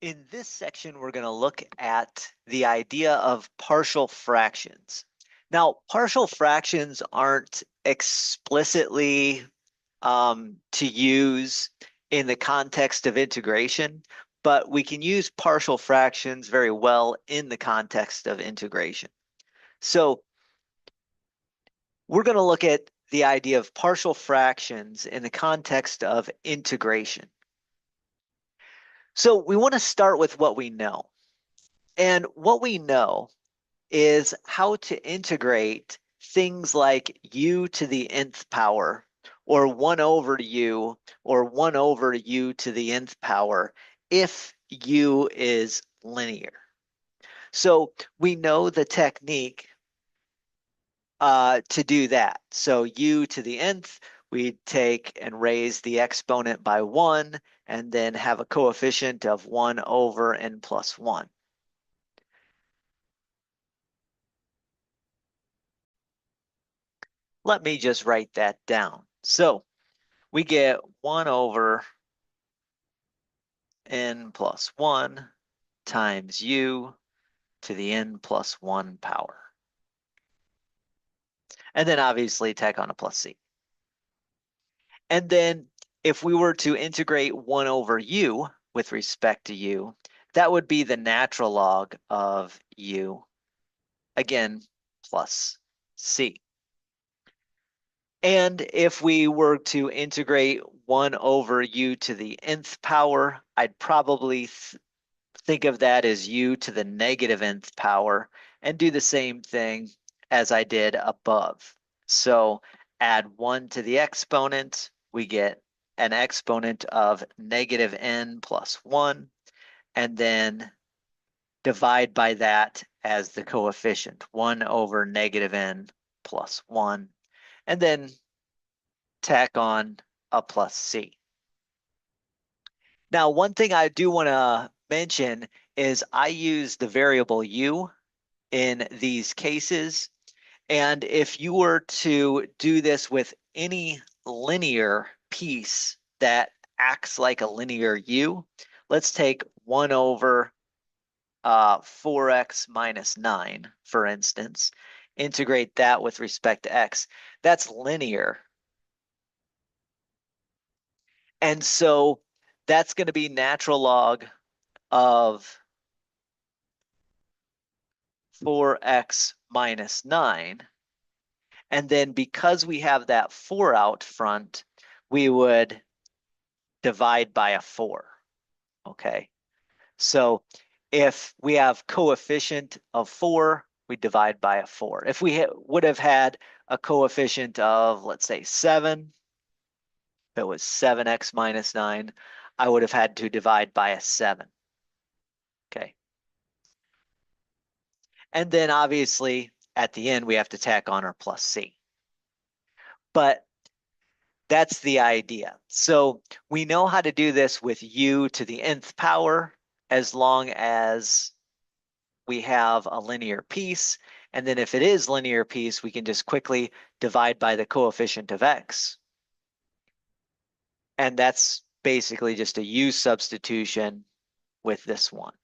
In this section, we're going to look at the idea of partial fractions. Now, partial fractions aren't explicitly to use in the context of integration, but we can use partial fractions very well in the context of integration. So we're going to look at the idea of partial fractions in the context of integration. So we want to start with what we know. And what we know is how to integrate things like u to the nth power, or 1 over u, or 1 over u to the nth power if u is linear. So we know the technique to do that. So u to the nth, we take and raise the exponent by 1, and then have a coefficient of 1 over n plus 1. Let me just write that down. So we get 1 over n plus 1 times u to the n plus 1 power. And then obviously tack on a plus c. And then if we were to integrate 1 over u with respect to u, that would be the natural log of u, again, plus c. And if we were to integrate 1 over u to the nth power, I'd probably think of that as u to the negative nth power and do the same thing as I did above. So add 1 to the exponent, we get an exponent of negative n plus 1, and then divide by that as the coefficient, 1 over negative n plus 1, and then tack on a plus c. Now, one thing I do want to mention is I use the variable u in these cases. And if you were to do this with any linear piece that acts like a linear u, let's take 1 over 4x minus 9, for instance, integrate that with respect to x. That's linear. And so that's going to be natural log of 4x minus 9. And then because we have that 4 out front, we would divide by a 4. Okay. So if we have coefficient of 4, we divide by a 4. If we would have had a coefficient of, let's say, 7, if it was 7x minus 9, I would have had to divide by a 7. Okay. And then obviously at the end, we have to tack on our plus c. But that's the idea. So we know how to do this with u to the nth power as long as we have a linear piece. And then if it is linear piece, we can just quickly divide by the coefficient of x. And that's basically just a u substitution with this one.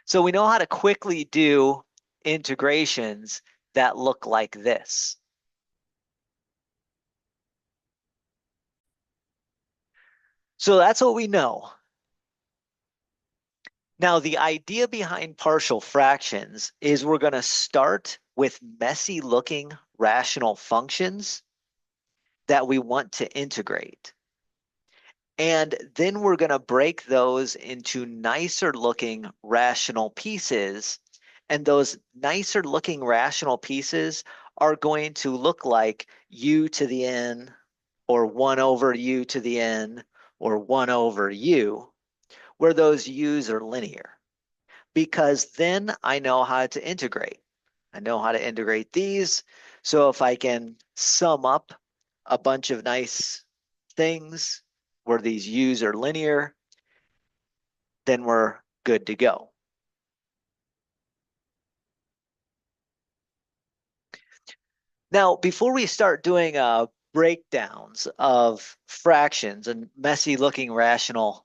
So we know how to quickly do integrations that look like this. So that's what we know. Now, the idea behind partial fractions is we're going to start with messy looking rational functions that we want to integrate. And then we're going to break those into nicer looking rational pieces. And those nicer looking rational pieces are going to look like u to the n, or 1 over u to the n, or 1 over u, where those u's are linear. Because then I know how to integrate. I know how to integrate these. So if I can sum up a bunch of nice things where these u's are linear, then we're good to go. Now, before we start doing breakdowns of fractions and messy looking rational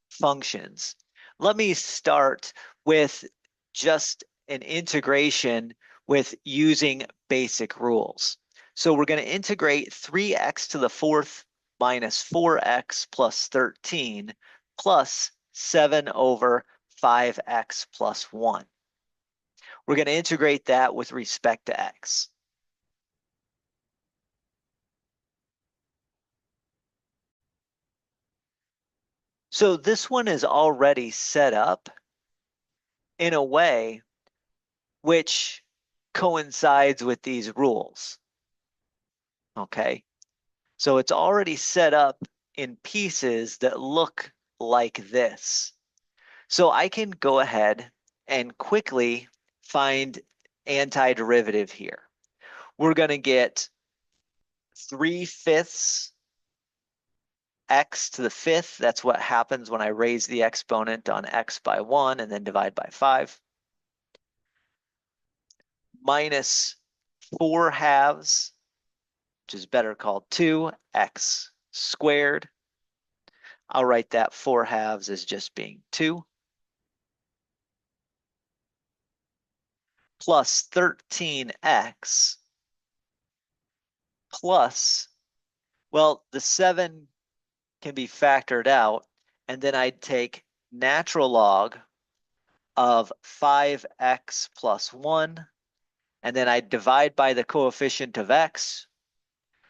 functions, Let me start with just an integration with using basic rules. So we're going to integrate 3x to the fourth minus 4x plus 13 plus 7 over 5x plus 1. We're going to integrate that with respect to x. So this one is already set up in a way which coincides with these rules. Okay, so it's already set up in pieces that look like this. So I can go ahead and quickly find antiderivative here. We're going to get 3/5 x to the fifth. That's what happens when I raise the exponent on x by 1 and then divide by 5. Minus 4/2, which is better called 2x squared. I'll write that 4/2 as just being 2. Plus 13x plus, well, the 7 can be factored out, and then I'd take natural log of 5x plus 1, and then I'd divide by the coefficient of x,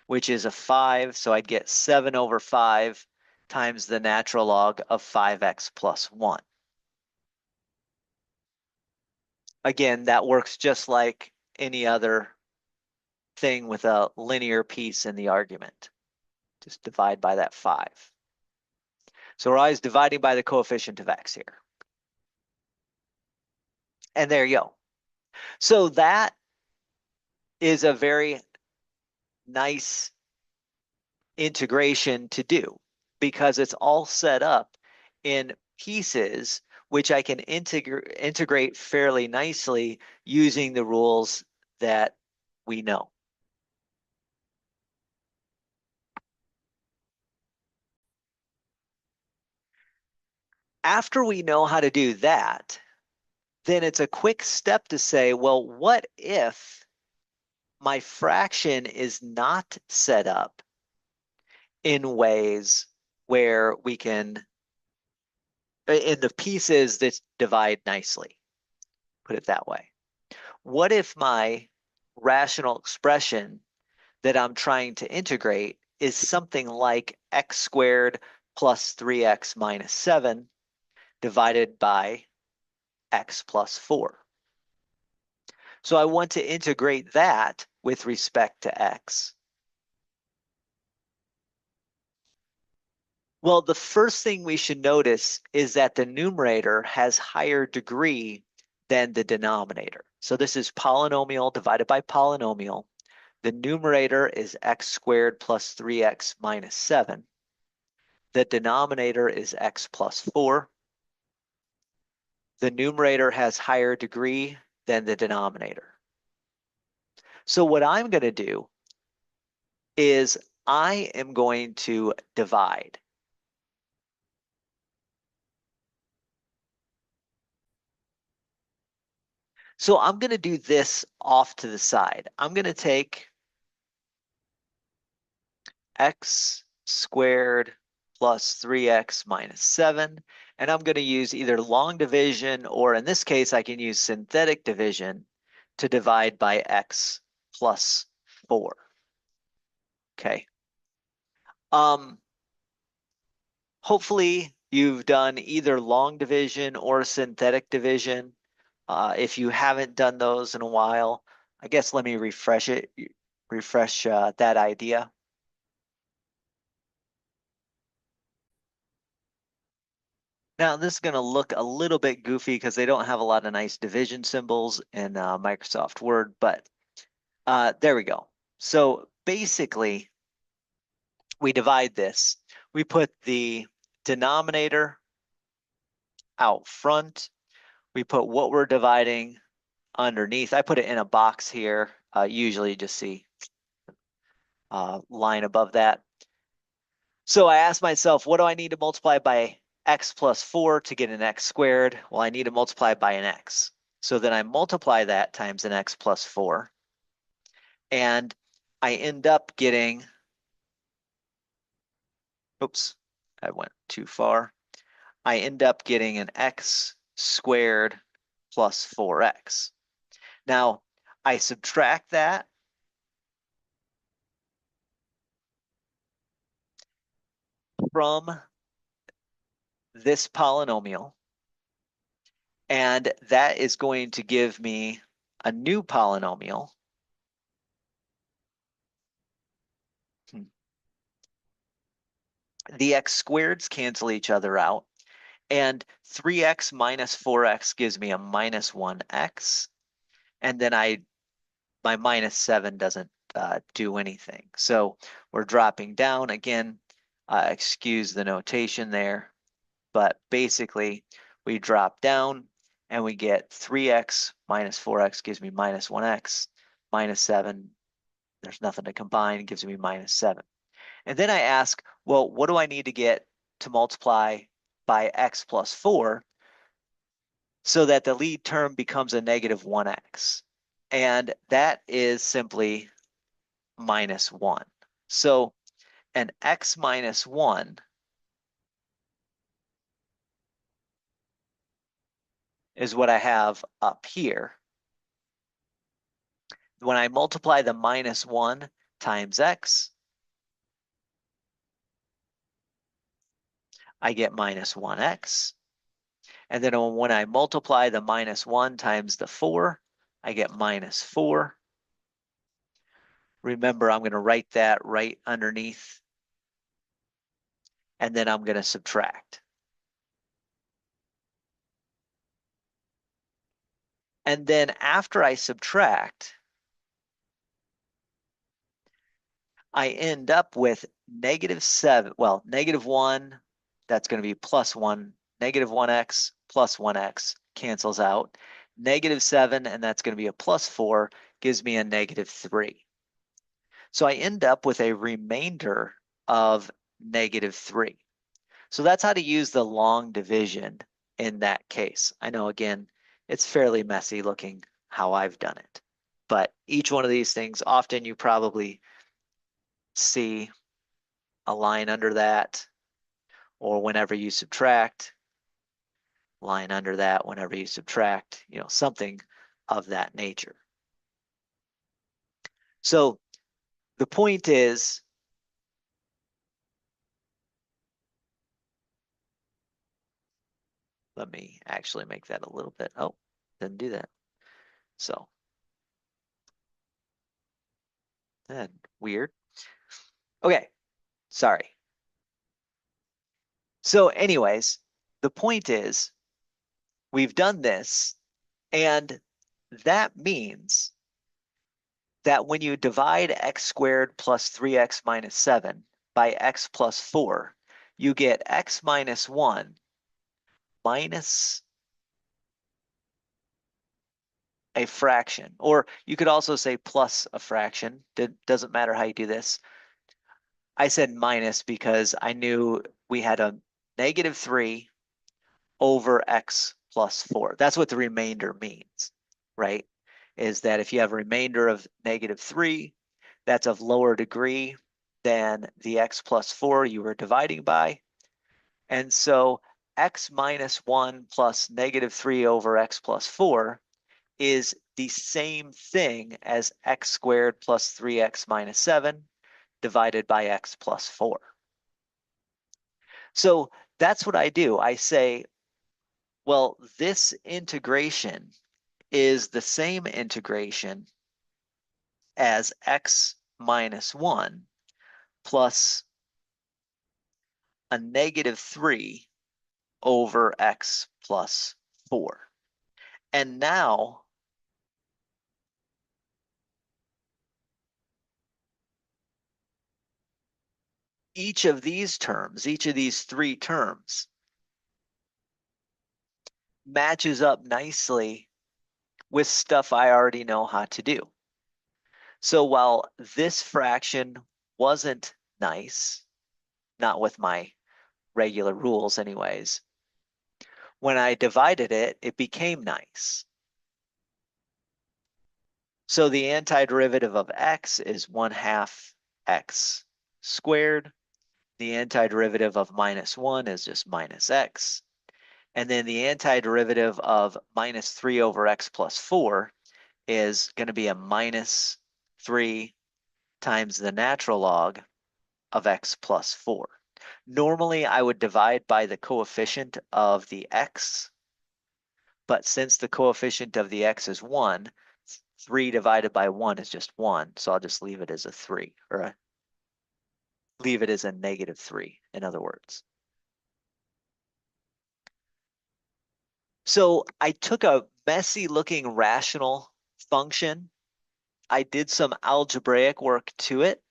which is a 5, so I'd get 7 over 5 times the natural log of 5x plus 1. Again, that works just like any other thing with a linear piece in the argument. Just divide by that 5. So we're always dividing by the coefficient of x here. And there you go. So that is a very nice integration to do because it's all set up in pieces which I can integrate fairly nicely using the rules that we know. After we know how to do that, then it's a quick step to say, well, what if my fraction is not set up in ways where we can, in the pieces that divide nicely, put it that way. What if my rational expression that I'm trying to integrate is something like x squared plus 3x minus 7 divided by x plus 4? So I want to integrate that with respect to x. Well, the first thing we should notice is that the numerator has higher degree than the denominator. So this is polynomial divided by polynomial. The numerator is x squared plus 3x minus 7. The denominator is x plus 4. The numerator has higher degree than the denominator. So what I'm going to do is I am going to divide. So I'm going to do this off to the side. I'm going to take x squared plus 3x minus 7, and I'm going to use either long division or in this case I can use synthetic division to divide by x plus 4. Okay. Hopefully you've done either long division or synthetic division. If you haven't done those in a while, I guess let me refresh that idea. Now this is going to look a little bit goofy because they don't have a lot of nice division symbols in Microsoft Word, but there we go. So basically, we divide this. We put the denominator out front. We put what we're dividing underneath. I put it in a box here. Usually you just see line above that. So I asked myself, what do I need to multiply by x plus 4 to get an x squared. Well, I need to multiply by an x. So then I multiply that times an x plus 4. And I end up getting, oops, I went too far. I end up getting an x squared plus 4x. Now, I subtract that from this polynomial, and that is going to give me a new polynomial. The x squareds cancel each other out, and 3x minus 4x gives me a minus 1x, and then my minus 7 doesn't do anything. So we're dropping down again. Excuse the notation there, but basically we drop down and we get 3x minus 4x gives me minus 1x, minus 7, there's nothing to combine, gives me minus 7. And then I ask, well, what do I need to get to multiply by x plus 4 so that the lead term becomes a negative 1x? And that is simply minus 1. So an x minus 1 is what I have up here. When I multiply the minus 1 times x, I get minus 1x. And then when I multiply the minus 1 times the 4, I get minus 4. Remember, I'm going to write that right underneath, and then I'm going to subtract. And then after I subtract, I end up with negative 7, well, negative 1, that's going to be plus 1, negative 1x plus 1x cancels out. Negative 7, and that's going to be a plus 4, gives me a negative 3. So I end up with a remainder of negative 3. So that's how to use the long division in that case. I know, again, it's fairly messy looking how I've done it. But each one of these things, often you probably see a line under that, or whenever you subtract, line under that whenever you subtract, something of that nature. So the point is, let me actually make that a little bit, oh, didn't do that. So, weird. Okay, sorry. So anyways, the point is, we've done this, and that means that when you divide x squared plus 3x minus 7 by x plus 4, you get x minus 1 minus a fraction. Or you could also say plus a fraction. It doesn't matter how you do this. I said minus because I knew we had a negative 3 over x plus 4. That's what the remainder means, right? Is that if you have a remainder of negative 3, that's of lower degree than the x plus 4 you were dividing by. And so x minus 1 plus negative 3 over x plus 4 is the same thing as x squared plus 3x minus 7 divided by x plus 4. So that's what I do. I say, well, this integration is the same integration as x minus 1 plus a negative 3 over x plus 4. And now each of these terms, each of these 3 terms, matches up nicely with stuff I already know how to do. So while this fraction wasn't nice, not with my regular rules anyways. When I divided it, it became nice. So the antiderivative of x is 1/2 x squared. The antiderivative of -1 is just minus x. And then the antiderivative of -3 over x plus 4 is going to be a -3 times the natural log of x plus 4. Normally, I would divide by the coefficient of the x, but since the coefficient of the x is 1, 3 divided by 1 is just 1, so I'll just leave it as a 3, or leave it as a -3, in other words. So I took a messy looking rational function, I did some algebraic work to it,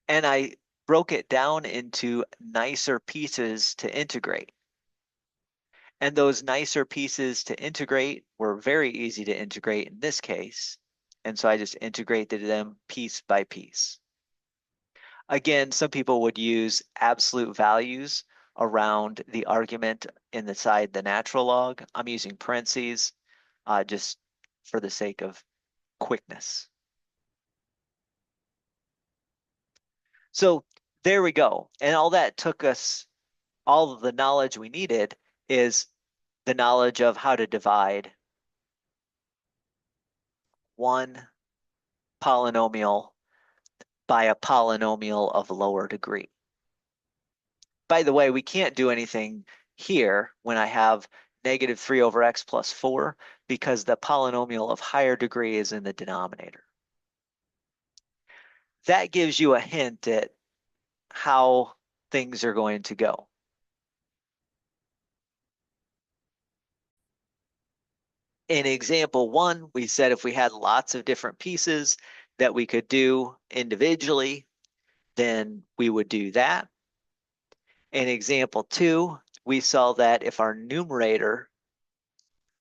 and I broke it down into nicer pieces to integrate. And those nicer pieces to integrate were very easy to integrate in this case. And so I just integrated them piece by piece. Again, some people would use absolute values around the argument inside the natural log. I'm using parentheses just for the sake of quickness. So there we go. And all that took us, all of the knowledge we needed is the knowledge of how to divide one polynomial by a polynomial of lower degree. By the way, we can't do anything here when I have -3 over x plus 4 because the polynomial of higher degree is in the denominator. That gives you a hint at how things are going to go. In example 1, we said if we had lots of different pieces that we could do individually, then we would do that. In example 2, we saw that if our numerator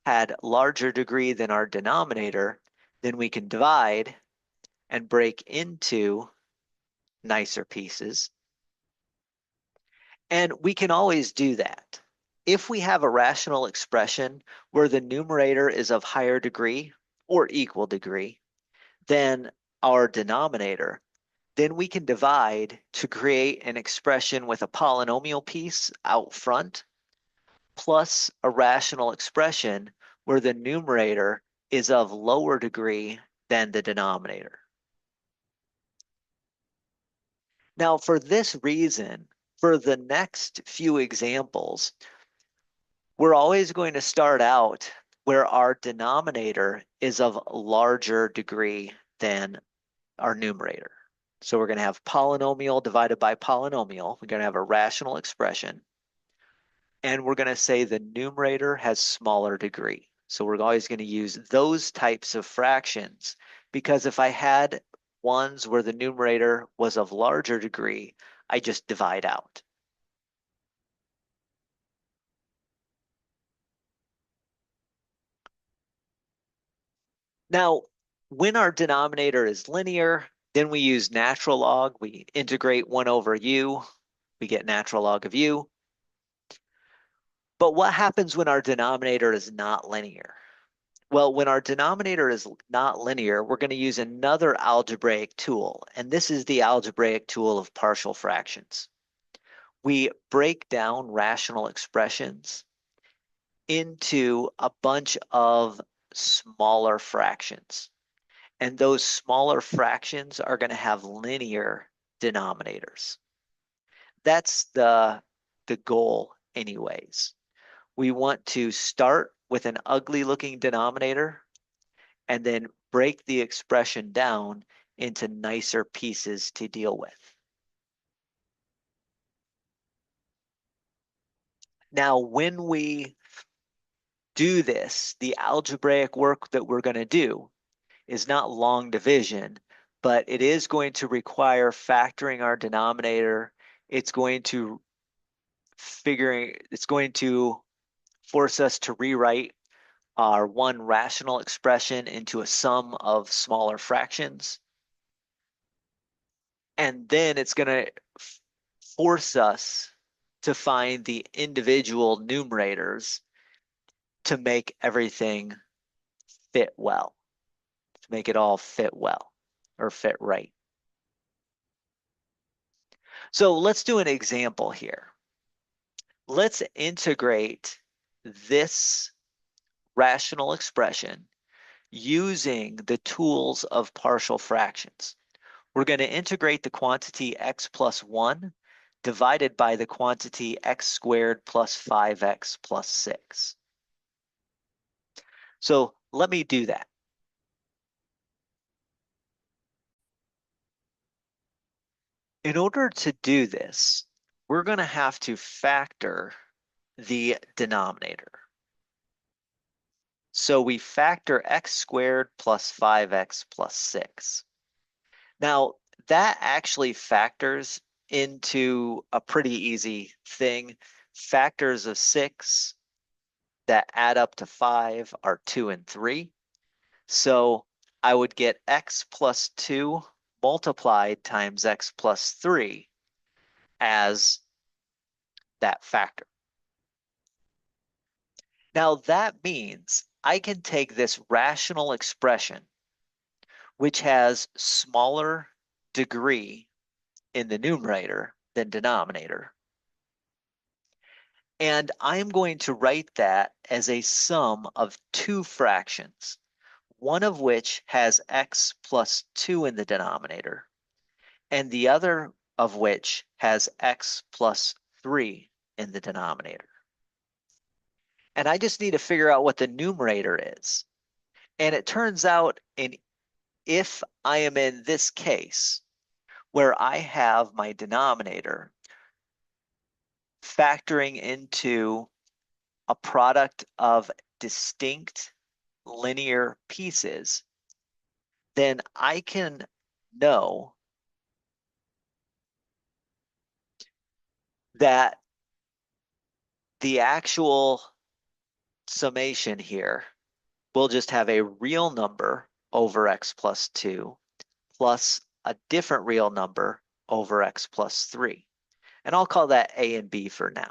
had larger degree than our denominator, then we can divide and break into nicer pieces. And we can always do that. If we have a rational expression where the numerator is of higher degree or equal degree than our denominator, then we can divide to create an expression with a polynomial piece out front plus a rational expression where the numerator is of lower degree than the denominator. Now, for this reason, for the next few examples, we're always going to start out where our denominator is of larger degree than our numerator. So we're going to have polynomial divided by polynomial. We're going to have a rational expression. And we're going to say the numerator has smaller degree. So we're always going to use those types of fractions because if I had ones where the numerator was of larger degree, I just divide out. Now, when our denominator is linear, then we use natural log. We integrate 1 over u. We get natural log of u. But what happens when our denominator is not linear? Well, when our denominator is not linear, we're going to use another algebraic tool, and this is the algebraic tool of partial fractions. We break down rational expressions into a bunch of smaller fractions, and those smaller fractions are going to have linear denominators. That's the goal anyways. We want to start with an ugly looking denominator and then break the expression down into nicer pieces to deal with. Now, when we do this, the algebraic work that we're going to do is not long division, but it is going to require factoring our denominator. It's going to force us to rewrite our one rational expression into a sum of smaller fractions. And then it's going to force us to find the individual numerators to make everything fit well, to make it all fit well or fit right. So let's do an example here. Let's integrate this rational expression using the tools of partial fractions. We're going to integrate the quantity x plus 1 divided by the quantity x squared plus 5x plus 6. So let me do that. In order to do this, we're going to have to factor the denominator. So we factor x squared plus 5x plus 6. Now, that actually factors into a pretty easy thing. Factors of 6 that add up to 5 are 2 and 3. So I would get x plus 2 multiplied times x plus 3 as that factor. Now that means I can take this rational expression, which has smaller degree in the numerator than denominator, and I'm going to write that as a sum of two fractions, one of which has x plus 2 in the denominator, and the other of which has x plus 3 in the denominator. And I just need to figure out what the numerator is. And it turns out if I am in this case, where I have my denominator factoring into a product of distinct linear pieces, then I can know that the actual summation here will just have a real number over x plus 2 plus a different real number over x plus 3. And I'll call that a and b for now.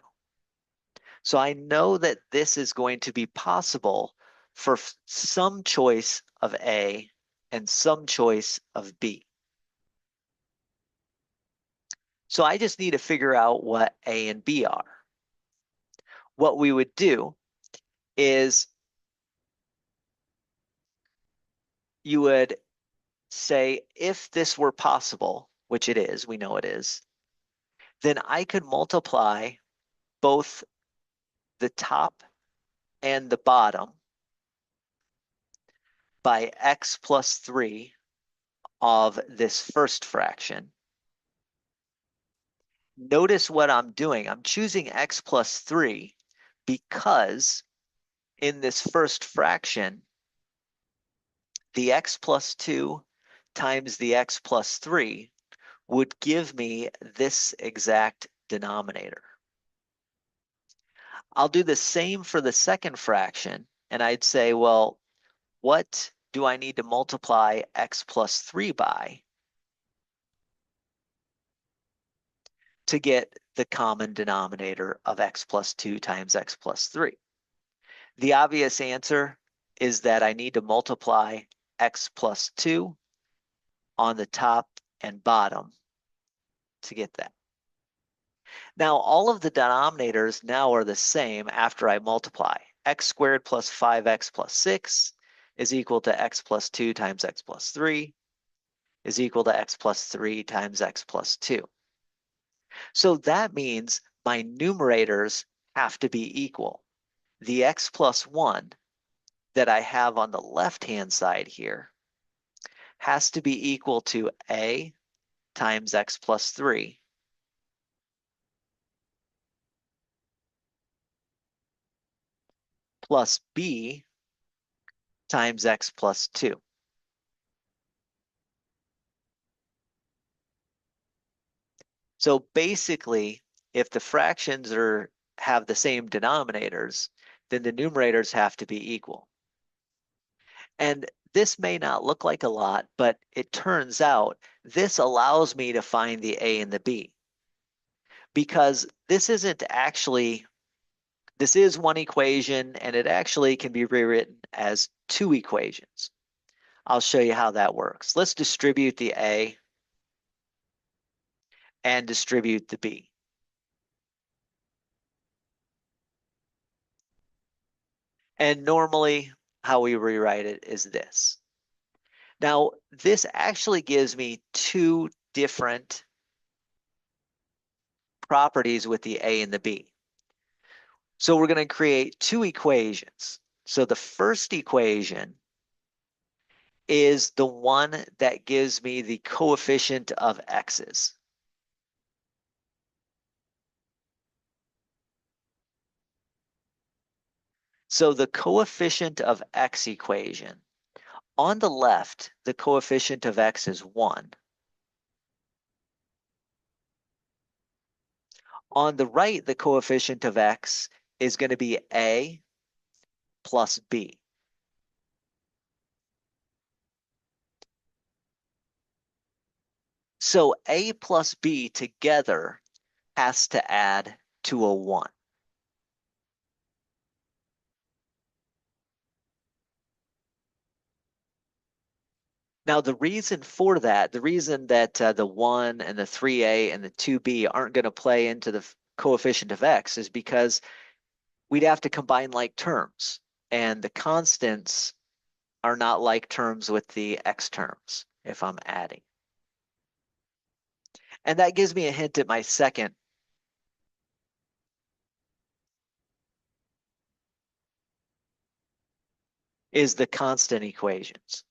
So I know that this is going to be possible for some choice of a and some choice of b. So I just need to figure out what a and b are. What we would do is you would say, if this were possible, which it is, we know it is, then I could multiply both the top and the bottom by x plus 3 of this first fraction. Notice what I'm doing. I'm choosing x plus 3 because in this first fraction, the x plus 2 times the x plus 3 would give me this exact denominator. I'll do the same for the second fraction, and I'd say, well, what do I need to multiply x plus 3 by to get the common denominator of x plus 2 times x plus 3? The obvious answer is that I need to multiply x plus 2 on the top and bottom to get that. Now, all of the denominators now are the same after I multiply. X squared plus 5x plus 6 is equal to x plus 2 times x plus 3 is equal to x plus 3 times x plus 2. So that means my numerators have to be equal. The x plus 1 that I have on the left-hand side here has to be equal to a times x plus 3 plus b times x plus 2. So basically, if the fractions have the same denominators, then the numerators have to be equal. And this may not look like a lot, but it turns out this allows me to find the a and the b. because this isn't actually, this is one equation and it actually can be rewritten as two equations. I'll show you how that works. Let's distribute the A and distribute the B. And normally how we rewrite it is this. Now, this actually gives me two different properties with the A and the B. So we're going to create two equations. So the first equation is the one that gives me the coefficient of x's. So the coefficient of x equation, on the left, the coefficient of x is 1. On the right, the coefficient of x is going to be a plus b. So a plus b together has to add to a 1. Now, the reason for that, the reason that the 1 and the 3a and the 2b aren't going to play into the coefficient of x is because we'd have to combine like terms, and the constants are not like terms with the x terms if I'm adding. And that gives me a hint at my second is the constant equations.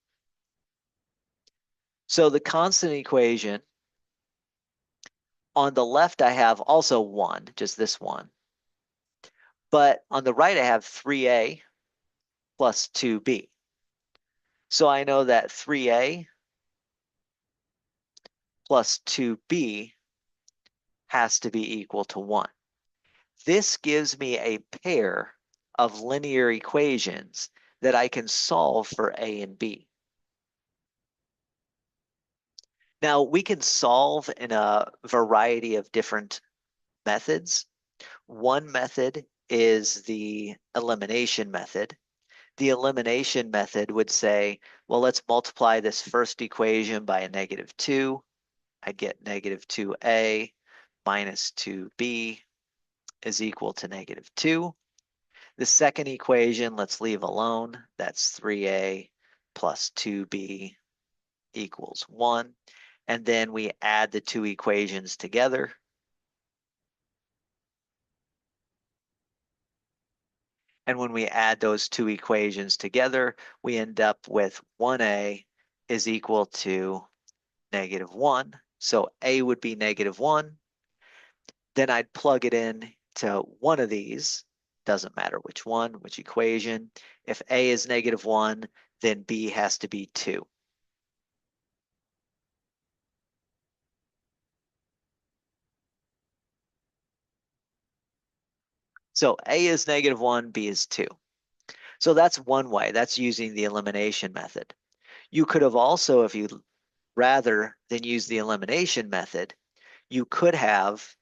So the constant equation, on the left I have also 1, just this one. But on the right I have 3a plus 2b. So I know that 3a plus 2b has to be equal to 1. This gives me a pair of linear equations that I can solve for a and b. Now, we can solve in a variety of different methods. One method is the elimination method. The elimination method would say, well, let's multiply this first equation by a -2. I get -2a minus 2b is equal to -2. The second equation, let's leave alone. That's 3a plus 2b equals 1. And then we add the two equations together. And when we add those two equations together, we end up with 1a is equal to -1. So a would be -1. Then I'd plug it in to one of these. Doesn't matter which one, which equation. If a is -1, then b has to be 2. So a is -1, b is 2. So that's one way. That's using the elimination method. You could have also, if you rather than use the elimination method, you could have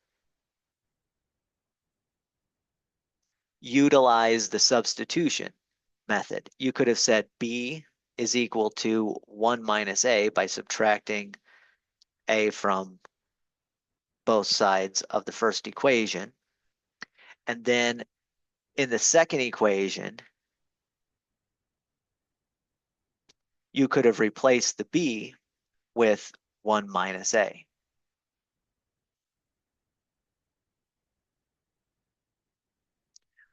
utilized the substitution method. You could have said b is equal to 1 minus a by subtracting a from both sides of the first equation. And then in the second equation, you could have replaced the b with 1 minus a.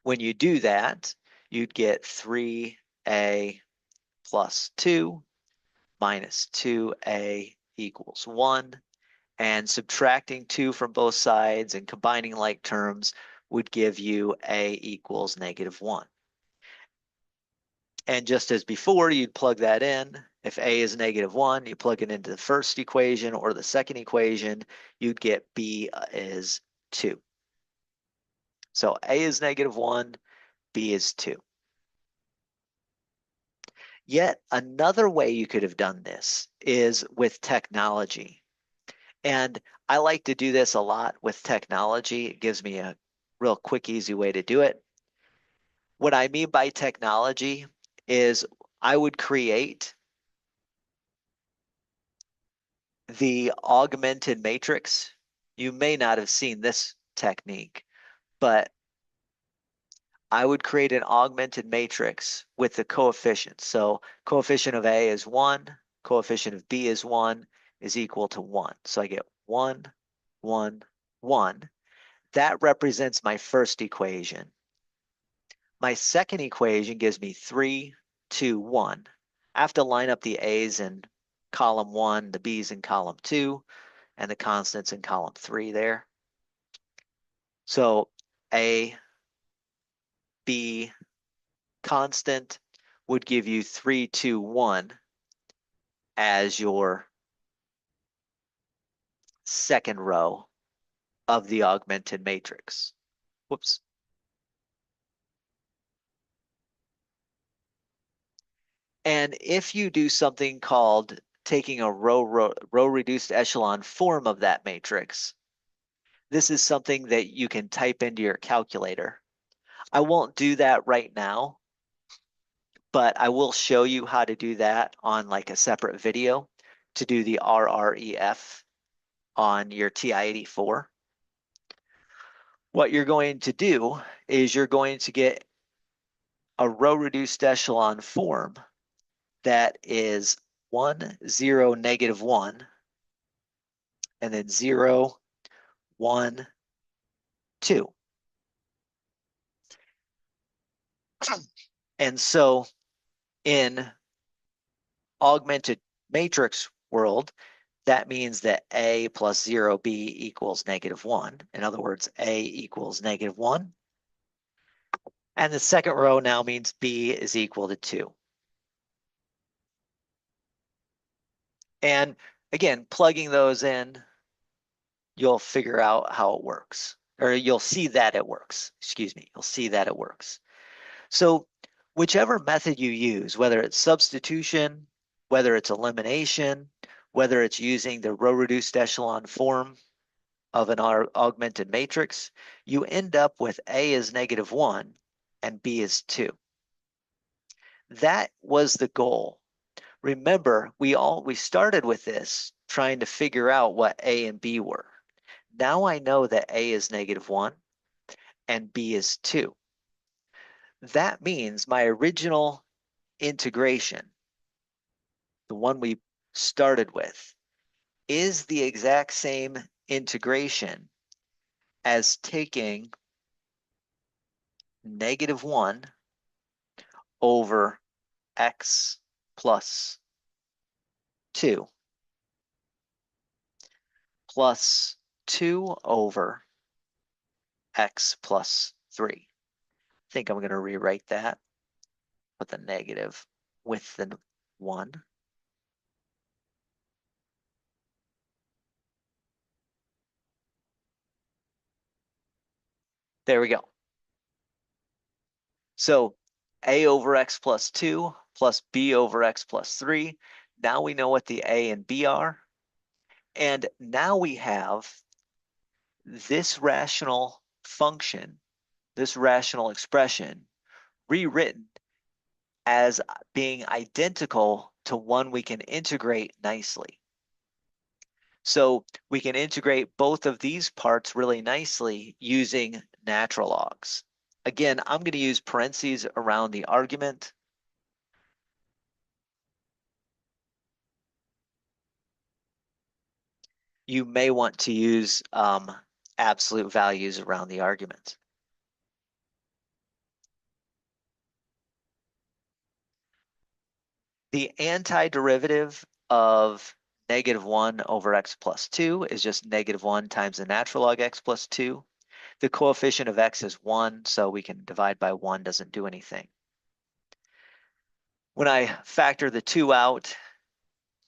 When you do that, you'd get 3a plus 2 minus 2a equals 1. And subtracting 2 from both sides and combining like terms would give you a equals -1. And just as before, you'd plug that in. If a is -1, you plug it into the first equation or the second equation, you'd get b is 2. So a is -1, b is 2. Yet another way you could have done this is with technology. And I like to do this a lot with technology. It gives me a real quick, easy way to do it. What I mean by technology is I would create the augmented matrix. You may not have seen this technique, but I would create an augmented matrix with the coefficients. So coefficient of A is 1, coefficient of B is 1, is equal to 1. So I get 1, 1, 1. That represents my first equation. My second equation gives me 3, 2, 1. I have to line up the A's in column 1, the B's in column 2, and the constants in column 3 there. So A, B, constant would give you 3, 2, 1 as your second row of the augmented matrix. Whoops. And if you do something called taking a row reduced echelon form of that matrix, this is something that you can type into your calculator. I won't do that right now, but I will show you how to do that on like a separate video to do the RREF on your TI-84. What you're going to do is you're going to get a row reduced echelon form that is 1, 0, -1, and then 0, 1, 2. And so in augmented matrix world, that means that A plus 0B equals -1. In other words, A equals -1. And the second row now means B is equal to 2. And again, plugging those in, you'll figure out how it works, or you'll see that it works. Excuse me, you'll see that it works. So whichever method you use, whether it's substitution, whether it's elimination, whether it's using the row reduced echelon form of an augmented matrix, you end up with A is -1 and B is 2. That was the goal. Remember, we started with this trying to figure out what A and B were. Now I know that A is -1 and B is 2. That means my original integration, the one we started with, is the exact same integration as taking -1 over x plus 2 plus 2 over x plus 3. I think I'm going to rewrite that with a negative with the 1. There we go. So a over x plus 2 plus b over x plus 3. Now we know what the a and b are. And now we have this rational function, this rational expression, rewritten as being identical to one we can integrate nicely. So we can integrate both of these parts really nicely using natural logs. Again, I'm going to use parentheses around the argument. You may want to use absolute values around the argument. The antiderivative of -1 over x plus 2 is just -1 times the natural log x plus 2. The coefficient of x is 1, so we can divide by 1, doesn't do anything. When I factor the 2 out,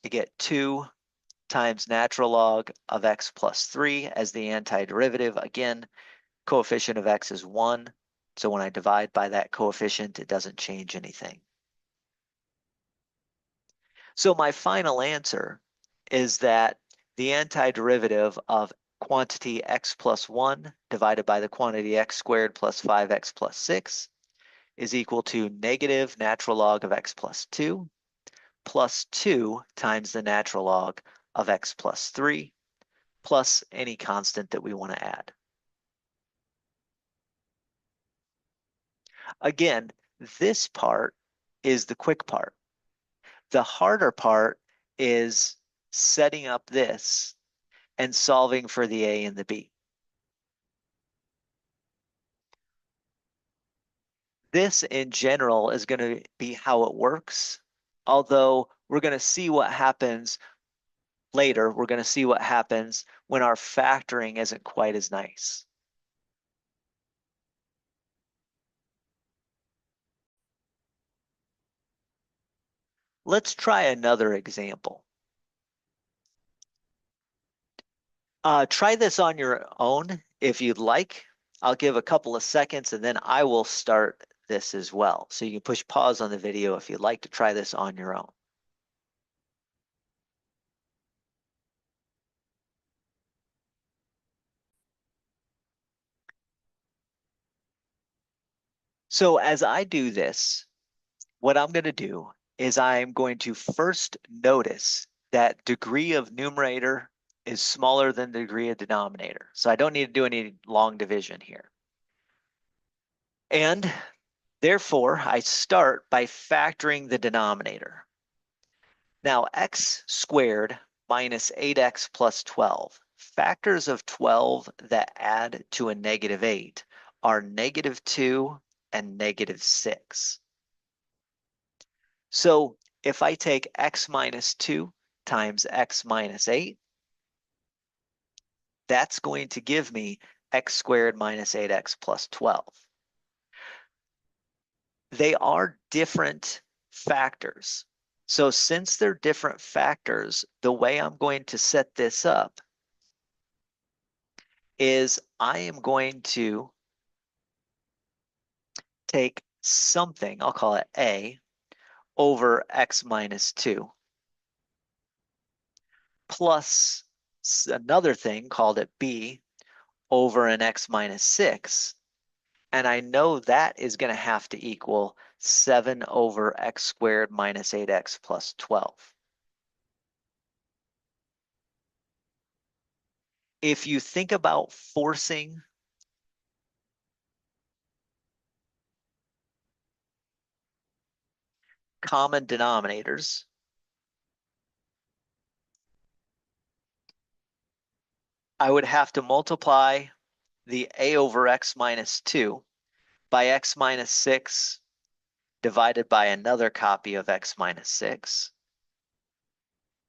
you get 2 times natural log of x plus 3 as the antiderivative. Again, coefficient of x is 1, so when I divide by that coefficient, it doesn't change anything. So my final answer is that the antiderivative of quantity x plus 1 divided by the quantity x squared plus 5x plus 6 is equal to negative natural log of x plus 2 plus 2 times the natural log of x plus 3 plus any constant that we want to add. Again, this part is the quick part. The harder part is setting up this and solving for the a and the b. This in general is going to be how it works, although we're going to see what happens later. We're going to see what happens when our factoring isn't quite as nice. Let's try another example. Try this on your own if you'd like. I'll give a couple of seconds and then I will start this as well. So you can push pause on the video if you'd like to try this on your own. So as I do this, what I'm going to do is I'm going to first notice that degree of numerator is smaller than the degree of denominator. So I don't need to do any long division here. And therefore, I start by factoring the denominator. Now, x squared minus 8x plus 12. Factors of 12 that add to a negative 8 are negative 2 and negative 6. So if I take x minus 2 times x minus 8, that's going to give me x squared minus 8x plus 12. They are different factors. So since they're different factors, the way I'm going to set this up is I am going to take something, I'll call it a, over x minus 2, plus another thing, called it b, over an x minus 6. And I know that is going to have to equal 7 over x squared minus 8x plus 12. If you think about forcing common denominators, I would have to multiply the a over x minus 2 by x minus 6 divided by another copy of x minus 6.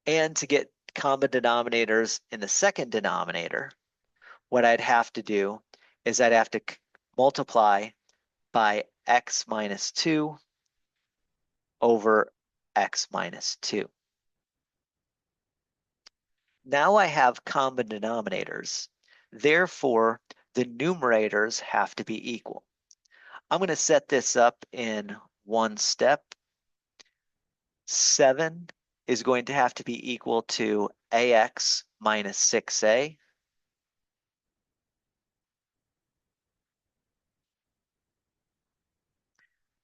And to get common denominators in the second denominator, what I'd have to do is I'd have to multiply by x minus 2 over x minus 2. Now I have common denominators. Therefore, the numerators have to be equal. I'm going to set this up in one step. 7 is going to have to be equal to ax minus 6a.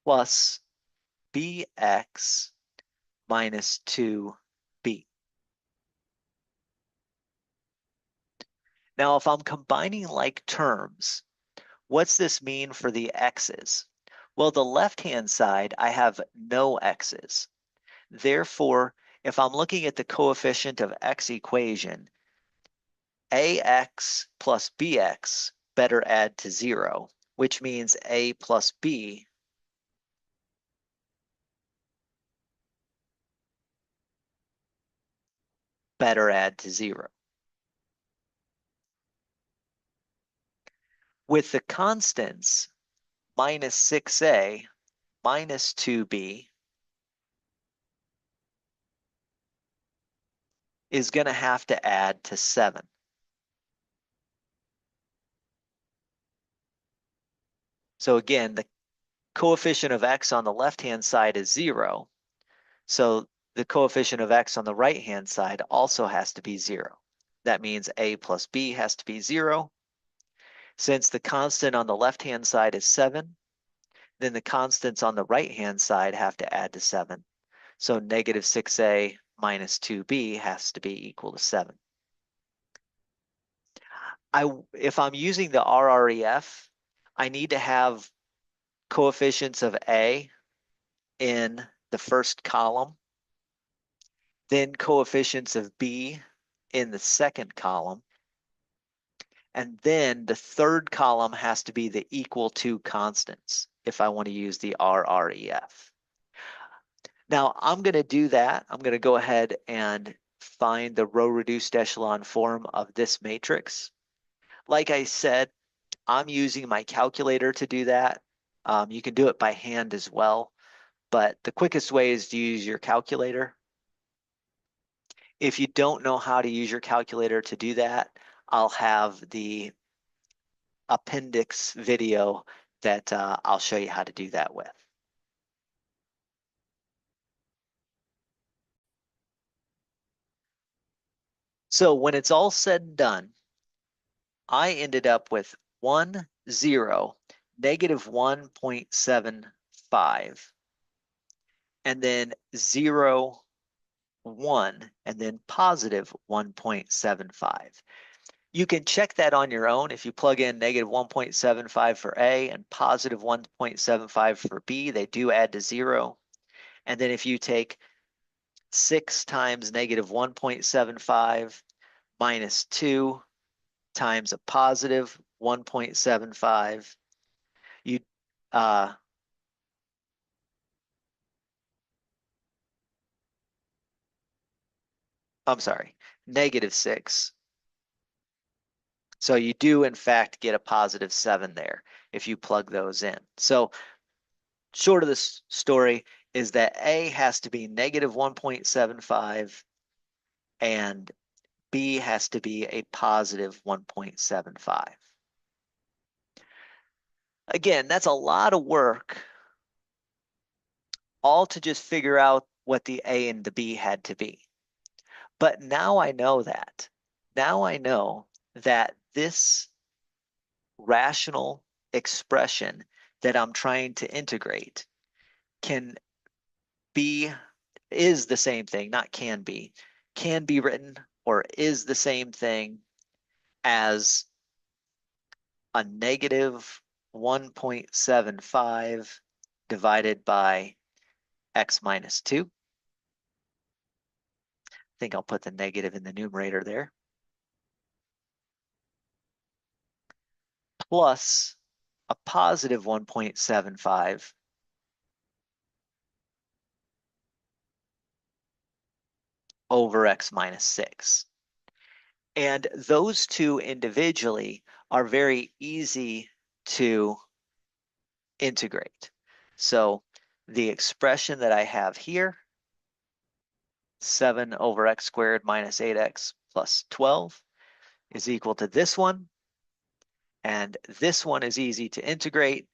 Plus bx minus 2b. Now, if I'm combining like terms, what's this mean for the x's? Well, the left-hand side, I have no x's. Therefore, if I'm looking at the coefficient of x equation, ax plus bx better add to 0, which means a plus b better add to 0. With the constants, minus 6a minus 2b is going to have to add to 7. So again, the coefficient of x on the left-hand side is 0. So the coefficient of x on the right-hand side also has to be 0. That means A plus B has to be 0. Since the constant on the left-hand side is 7, then the constants on the right-hand side have to add to 7. So negative 6a minus 2b has to be equal to 7. If I'm using the RREF, I need to have coefficients of A in the first column, then coefficients of B in the second column, and then the third column has to be the equal to constants if I want to use the RREF. Now I'm going to do that. I'm going to go ahead and find the row reduced echelon form of this matrix. Like I said, I'm using my calculator to do that. You can do it by hand as well, but the quickest way is to use your calculator. If you don't know how to use your calculator to do that, I'll have the appendix video that I'll show you how to do that with. So when it's all said and done, I ended up with 1, 0, negative 1.75, and then 0, 1, and then positive 1.75. You can check that on your own. If you plug in negative 1.75 for A and positive 1.75 for B, they do add to 0. And then if you take 6 times negative 1.75 minus 2 times a positive 1.75, you I'm sorry, negative 6. So you do in fact get a positive 7 there if you plug those in. So short of this story is that A has to be negative 1.75 and B has to be a positive 1.75. Again, that's a lot of work, all to just figure out what the A and the B had to be. But now I know that. Now I know that this rational expression that I'm trying to integrate is the same thing, not can be written or is the same thing as a negative 1.75 divided by x minus 2. I think I'll put the negative in the numerator there. Plus a positive 1.75 over x minus 6. And those two individually are very easy to integrate. So the expression that I have here, 7 over x squared minus 8x plus 12, is equal to this one. And this one is easy to integrate.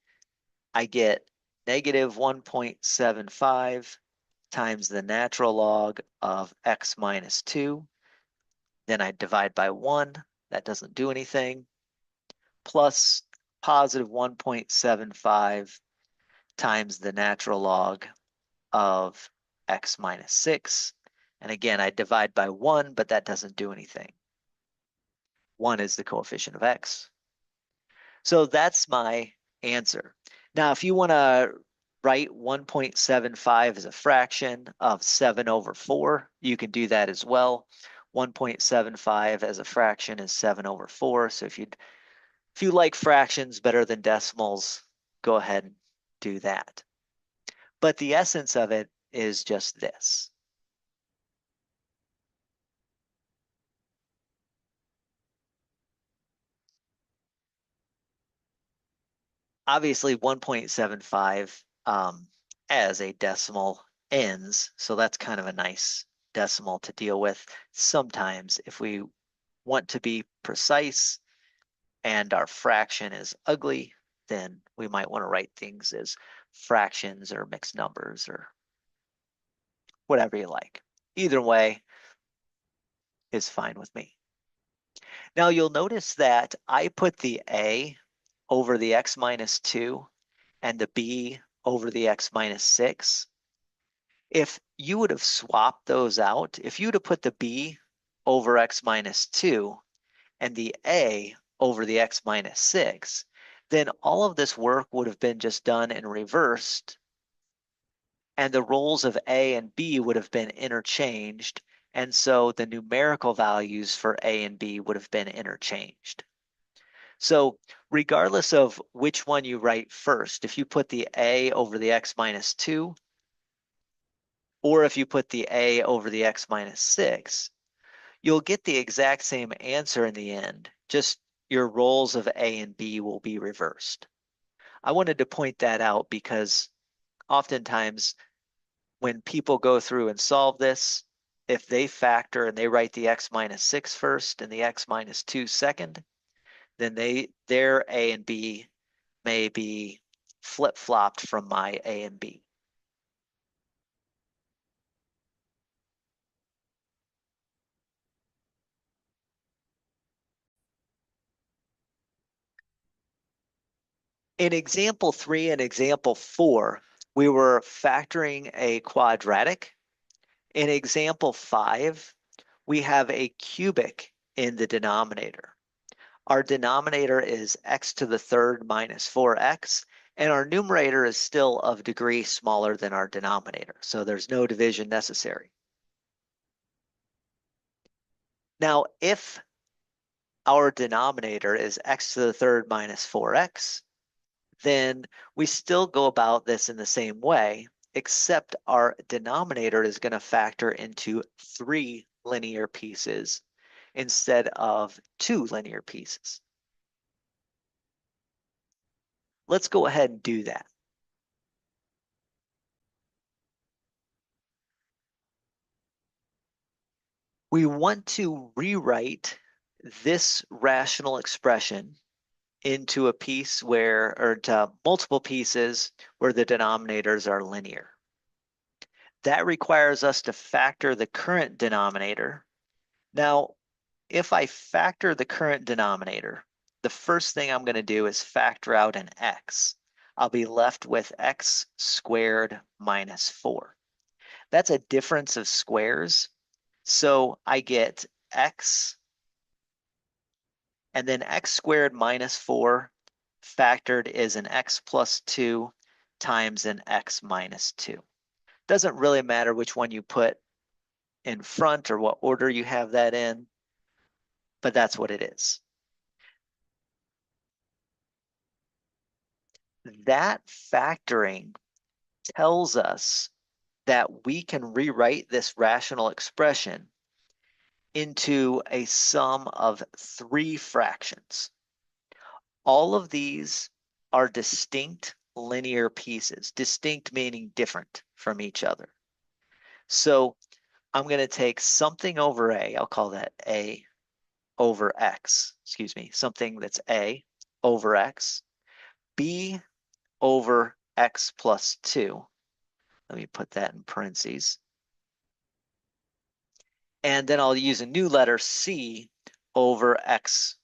I get negative 1.75 times the natural log of x minus 2. Then I divide by 1. That doesn't do anything. Plus positive 1.75 times the natural log of x minus 6. And again, I divide by 1, but that doesn't do anything. 1 is the coefficient of x. So that's my answer. Now, if you want to write 1.75 as a fraction of 7 over 4, you can do that as well. 1.75 as a fraction is 7 over 4. So if you like fractions better than decimals, go ahead and do that. But the essence of it is just this. Obviously 1.75 as a decimal ends, so that's kind of a nice decimal to deal with. Sometimes if we want to be precise and our fraction is ugly, then we might want to write things as fractions or mixed numbers or whatever you like. Either way is fine with me. Now you'll notice that I put the a over the x minus 2 and the b over the x minus 6. If you would have swapped those out, if you would have put the b over x minus 2 and the a over the x minus 6, then all of this work would have been just done in reversed, and the roles of a and b would have been interchanged, and so the numerical values for a and b would have been interchanged. So regardless of which one you write first, if you put the a over the x minus 2, or if you put the a over the x minus 6, you'll get the exact same answer in the end, just your roles of a and b will be reversed. I wanted to point that out because oftentimes when people go through and solve this, if they factor and they write the x minus 6 first and the x minus 2 second, then their a and b may be flip-flopped from my a and b. In example 3 and example 4, we were factoring a quadratic. In example 5, we have a cubic in the denominator. Our denominator is x to the third minus 4x, and our numerator is still of degree smaller than our denominator, so there's no division necessary. Now, if our denominator is x to the third minus 4x, then we still go about this in the same way, except our denominator is going to factor into 3 linear pieces instead of 2 linear pieces. Let's go ahead and do that. We want to rewrite this rational expression into a piece where, or to multiple pieces where the denominators are linear. That requires us to factor the current denominator. Now, if I factor the current denominator, the first thing I'm going to do is factor out an x. I'll be left with x squared minus 4. That's a difference of squares. So I get x and then x squared minus 4 factored is an x plus 2 times an x minus 2. Doesn't really matter which one you put in front or what order you have that in, but that's what it is. That factoring tells us that we can rewrite this rational expression into a sum of 3 fractions. All of these are distinct linear pieces, distinct meaning different from each other. So I'm going to take something over a, I'll call that a over x, excuse me, something that's a over x, b over x plus 2. Let me put that in parentheses. And then I'll use a new letter c over x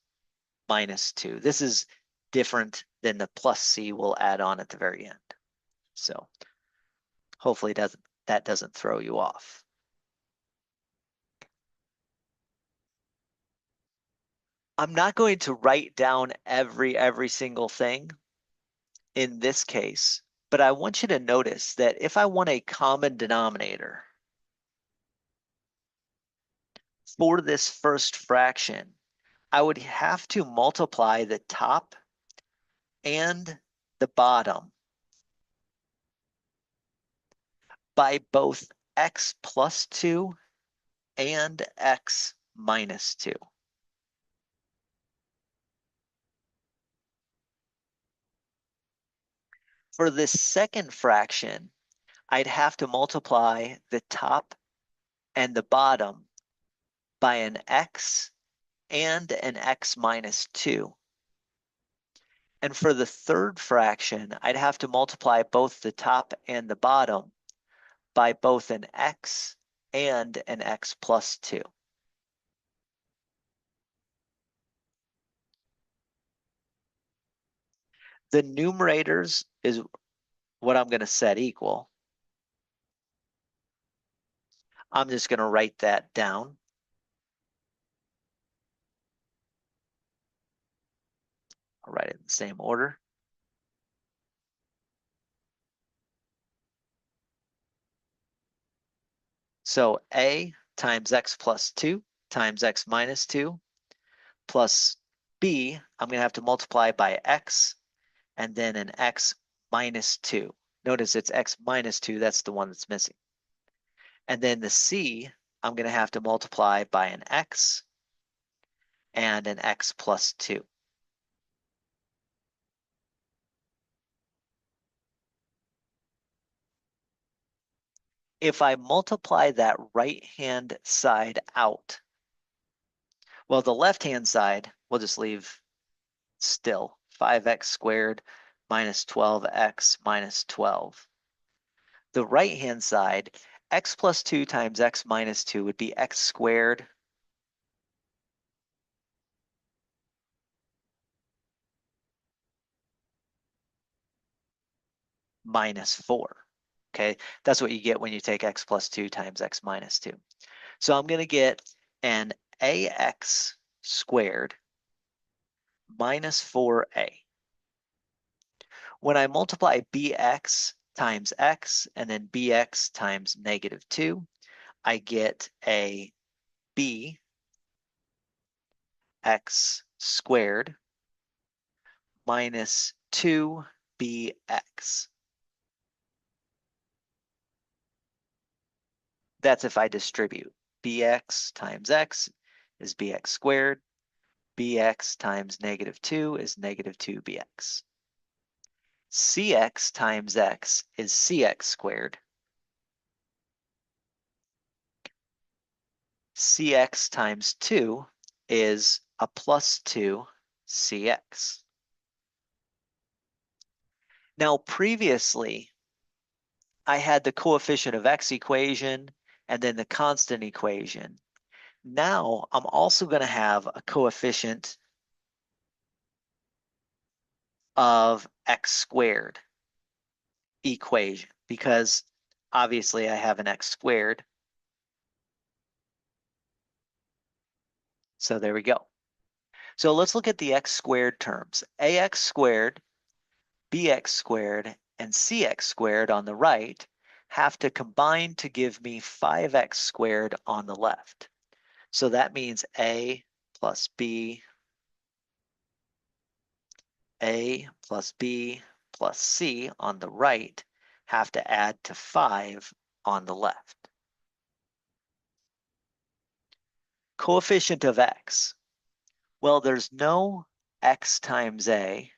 minus 2. This is different than the plus c we'll add on at the very end. So hopefully that doesn't throw you off. I'm not going to write down every single thing in this case, but I want you to notice that if I want a common denominator for this first fraction, I would have to multiply the top and the bottom by both x plus 2 and x minus 2. For this second fraction, I'd have to multiply the top and the bottom by an x and an x minus 2. And for the third fraction, I'd have to multiply both the top and the bottom by both an x and an x plus 2. The numerators is what I'm going to set equal. I'm just going to write that down. I'll write it in the same order. So A times x plus 2 times x minus 2 plus B, I'm going to have to multiply by x and then an x minus 2. Notice it's x minus 2, that's the one that's missing. And then the C, I'm going to have to multiply by an x and an x plus 2. If I multiply that right-hand side out, well, the left-hand side, we'll just leave still. 5x squared minus 12x minus 12. The right-hand side, x plus 2 times x minus 2 would be x squared minus 4. Okay, that's what you get when you take x plus 2 times x minus 2. So I'm going to get an ax squared minus 4a. When I multiply bx times x and then bx times negative 2, I get a bx squared minus 2bx. That's if I distribute. Bx times x is bx squared. Bx times negative 2 is negative 2bx. Cx times x is cx squared. Cx times 2 is a plus 2 cx. Now previously, I had the coefficient of x equation and then the constant equation. Now I'm also going to have a coefficient of x squared equation because obviously I have an x squared. So there we go. So let's look at the x squared terms. Ax squared, bx squared, and cx squared on the right have to combine to give me 5x squared on the left. So that means A plus B plus C on the right have to add to 5 on the left. Coefficient of x. Well, there's no x times A,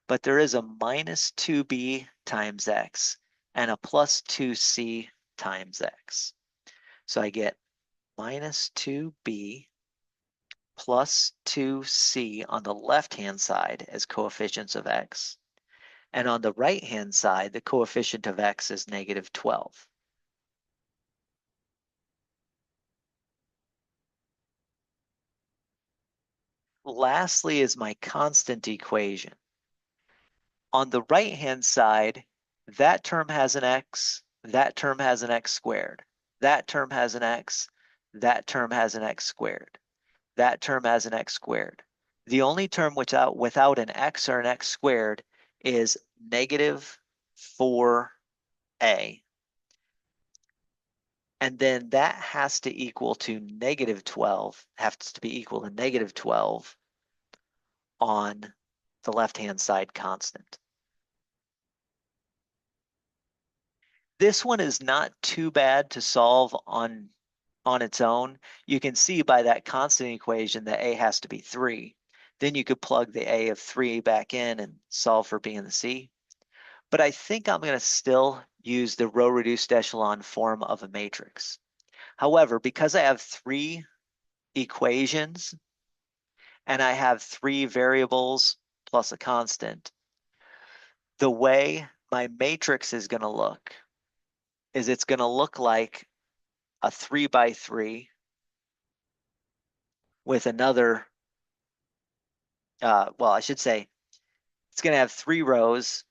but there is a minus 2b times x and a plus 2c times x. So I get minus 2b plus 2c on the left-hand side as coefficients of x. And on the right-hand side, the coefficient of x is negative 12. Lastly is my constant equation. On the right-hand side, that term has an x, that term has an x squared, that term has an x, that term has an x squared, that term has an x squared. The only term without an x or an x squared is negative 4a. And then that has to equal to negative 12, has to be equal to negative 12 on the left-hand side constant. This one is not too bad to solve on its own. You can see by that constant equation that A has to be 3. Then you could plug the A of 3 back in and solve for B and the C. But I think I'm going to still use the row reduced echelon form of a matrix. However, because I have 3 equations and I have 3 variables plus a constant, the way my matrix is going to look is it's going to look like a 3 by 3 with another, well, I should say It's going to have 3 rows.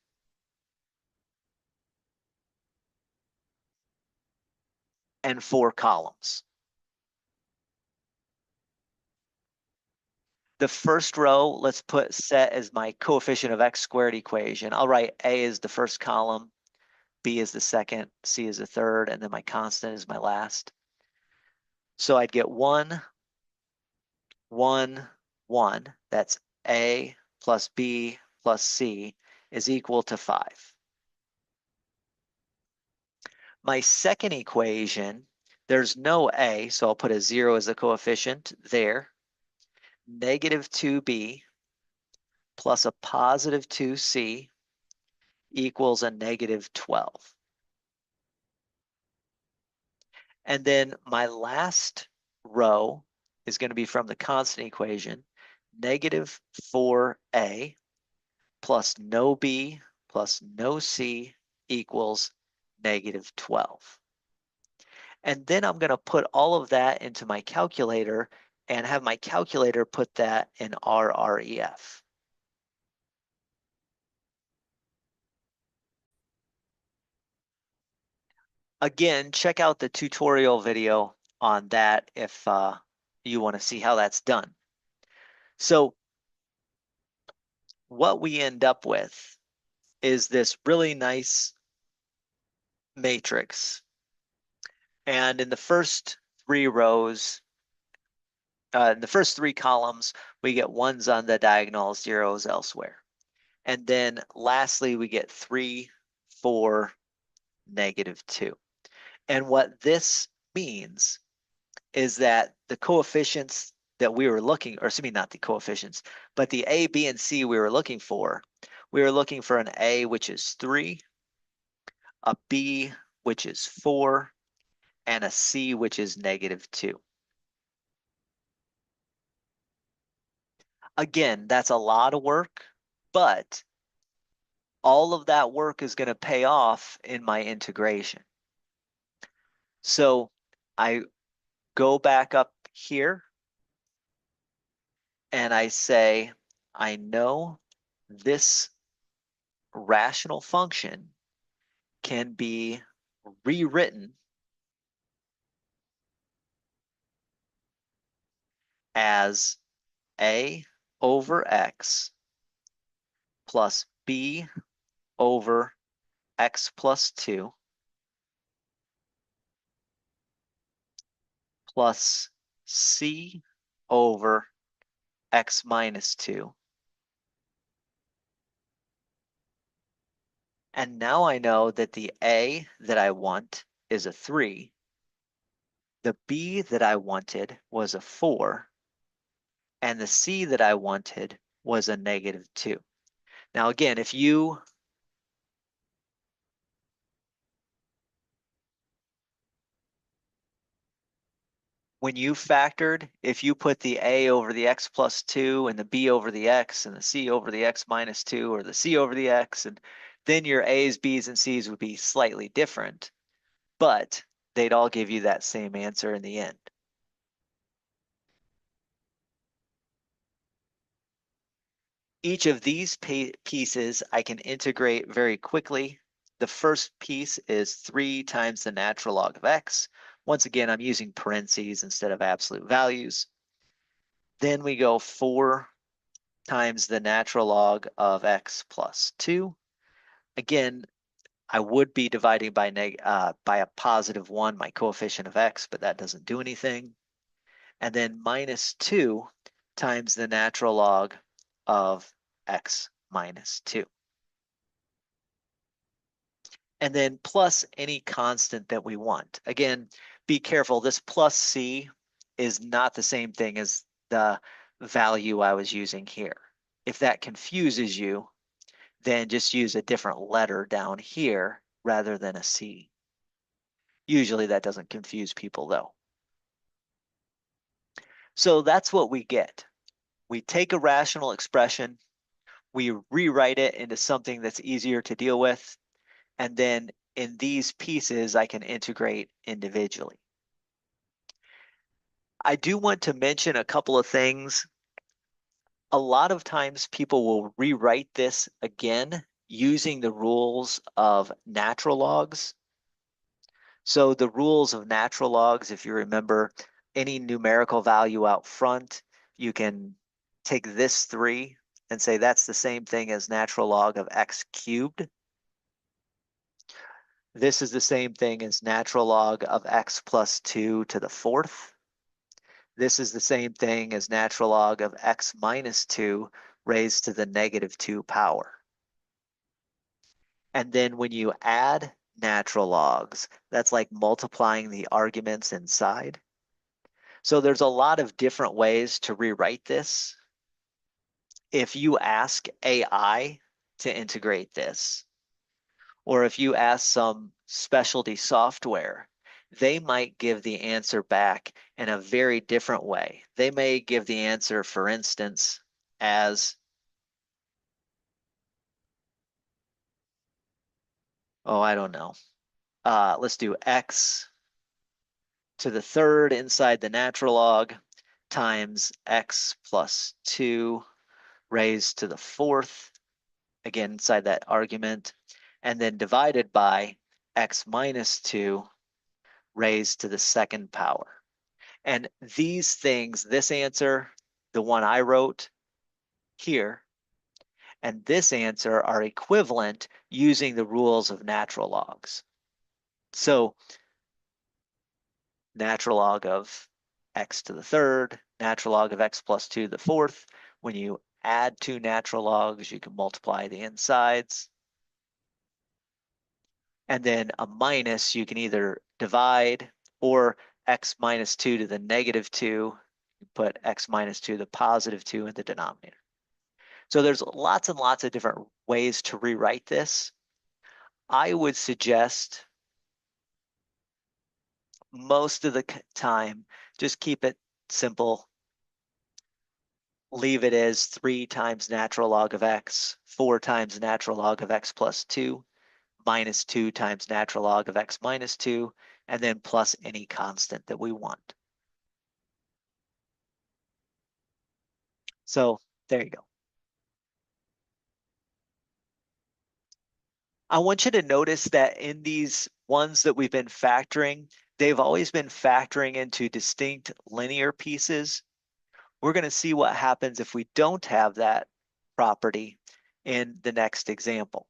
And 4 columns. The first row, let's put set as my coefficient of x squared equation. I'll write A as the first column, B is the second, C is the third, and then my constant is my last. So I'd get 1, 1, 1. That's A plus B plus C is equal to 5. My second equation, there's no A, so I'll put a 0 as the coefficient there. Negative 2B plus a positive 2C equals a negative 12. And then my last row is going to be from the constant equation, negative 4A plus no B plus no C equals negative 12. And then I'm going to put all of that into my calculator and have my calculator put that in RREF. Again, check out the tutorial video on that if you want to see how that's done. So what we end up with is this really nice matrix. And in the first 3 rows, in the first 3 columns, we get 1s on the diagonal, 0s elsewhere. And then lastly, we get 3, 4, negative 2. And what this means is that the coefficients that we were looking, or excuse me, not the coefficients, but the A, B, and C we were looking for an A which is 3, a B which is 4, and a C which is negative 2. Again, that's a lot of work, but all of that work is going to pay off in my integration. So I go back up here and I say, I know this rational function can be rewritten as A over X plus B over X plus 2 plus C over X minus 2. And now I know that the A that I want is a 3. The B that I wanted was a 4. And the C that I wanted was a negative 2. Now again, when you factored, if you put the A over the X plus 2 and the B over the X and the C over the X minus 2 or the C over the X, and then your A's, B's, and C's would be slightly different, but they'd all give you that same answer in the end. Each of these pieces I can integrate very quickly. The first piece is 3 times the natural log of X. Once again, I'm using parentheses instead of absolute values. Then we go 4 times the natural log of X plus 2. Again, I would be dividing by a positive 1, my coefficient of X, but that doesn't do anything. And then minus 2 times the natural log of X minus 2. And then plus any constant that we want. Again, be careful, this plus C is not the same thing as the value I was using here. If that confuses you, then just use a different letter down here rather than a C. Usually that doesn't confuse people though. So that's what we get. We take a rational expression, we rewrite it into something that's easier to deal with, and then in these pieces I can integrate individually. I do want to mention a couple of things. a lot of times people will rewrite this again using the rules of natural logs. So the rules of natural logs, if you remember, any numerical value out front, you can take this 3 and say that's the same thing as natural log of x cubed. This is the same thing as natural log of x plus 2 to the 4th. This is the same thing as natural log of x minus 2 raised to the negative 2 power. And then when you add natural logs, that's like multiplying the arguments inside. So there's a lot of different ways to rewrite this. If you ask AI to integrate this, or if you ask some specialty software, they might give the answer back in a very different way. They may give the answer, for instance, as, oh, I don't know. Let's do x to the 3rd inside the natural log times x plus 2 raised to the 4th, again inside that argument, and then divided by x minus 2 raised to the 2nd power. And these things, this answer, the one I wrote here, and this answer are equivalent using the rules of natural logs. So natural log of x to the 3rd, natural log of x plus 2 to the 4th. When you add 2 natural logs, you can multiply the insides. And then a minus, you can either divide, or x minus 2 to the negative 2, you put x minus 2 to the positive 2 in the denominator. So there's lots and lots of different ways to rewrite this. I would suggest most of the time, just keep it simple. Leave it as 3 times natural log of x, 4 times natural log of x plus 2, minus 2 times natural log of x minus 2, and then plus any constant that we want. So there you go. I want you to notice that in these ones that we've been factoring, they've always been factoring into distinct linear pieces. We're going to see what happens if we don't have that property in the next example.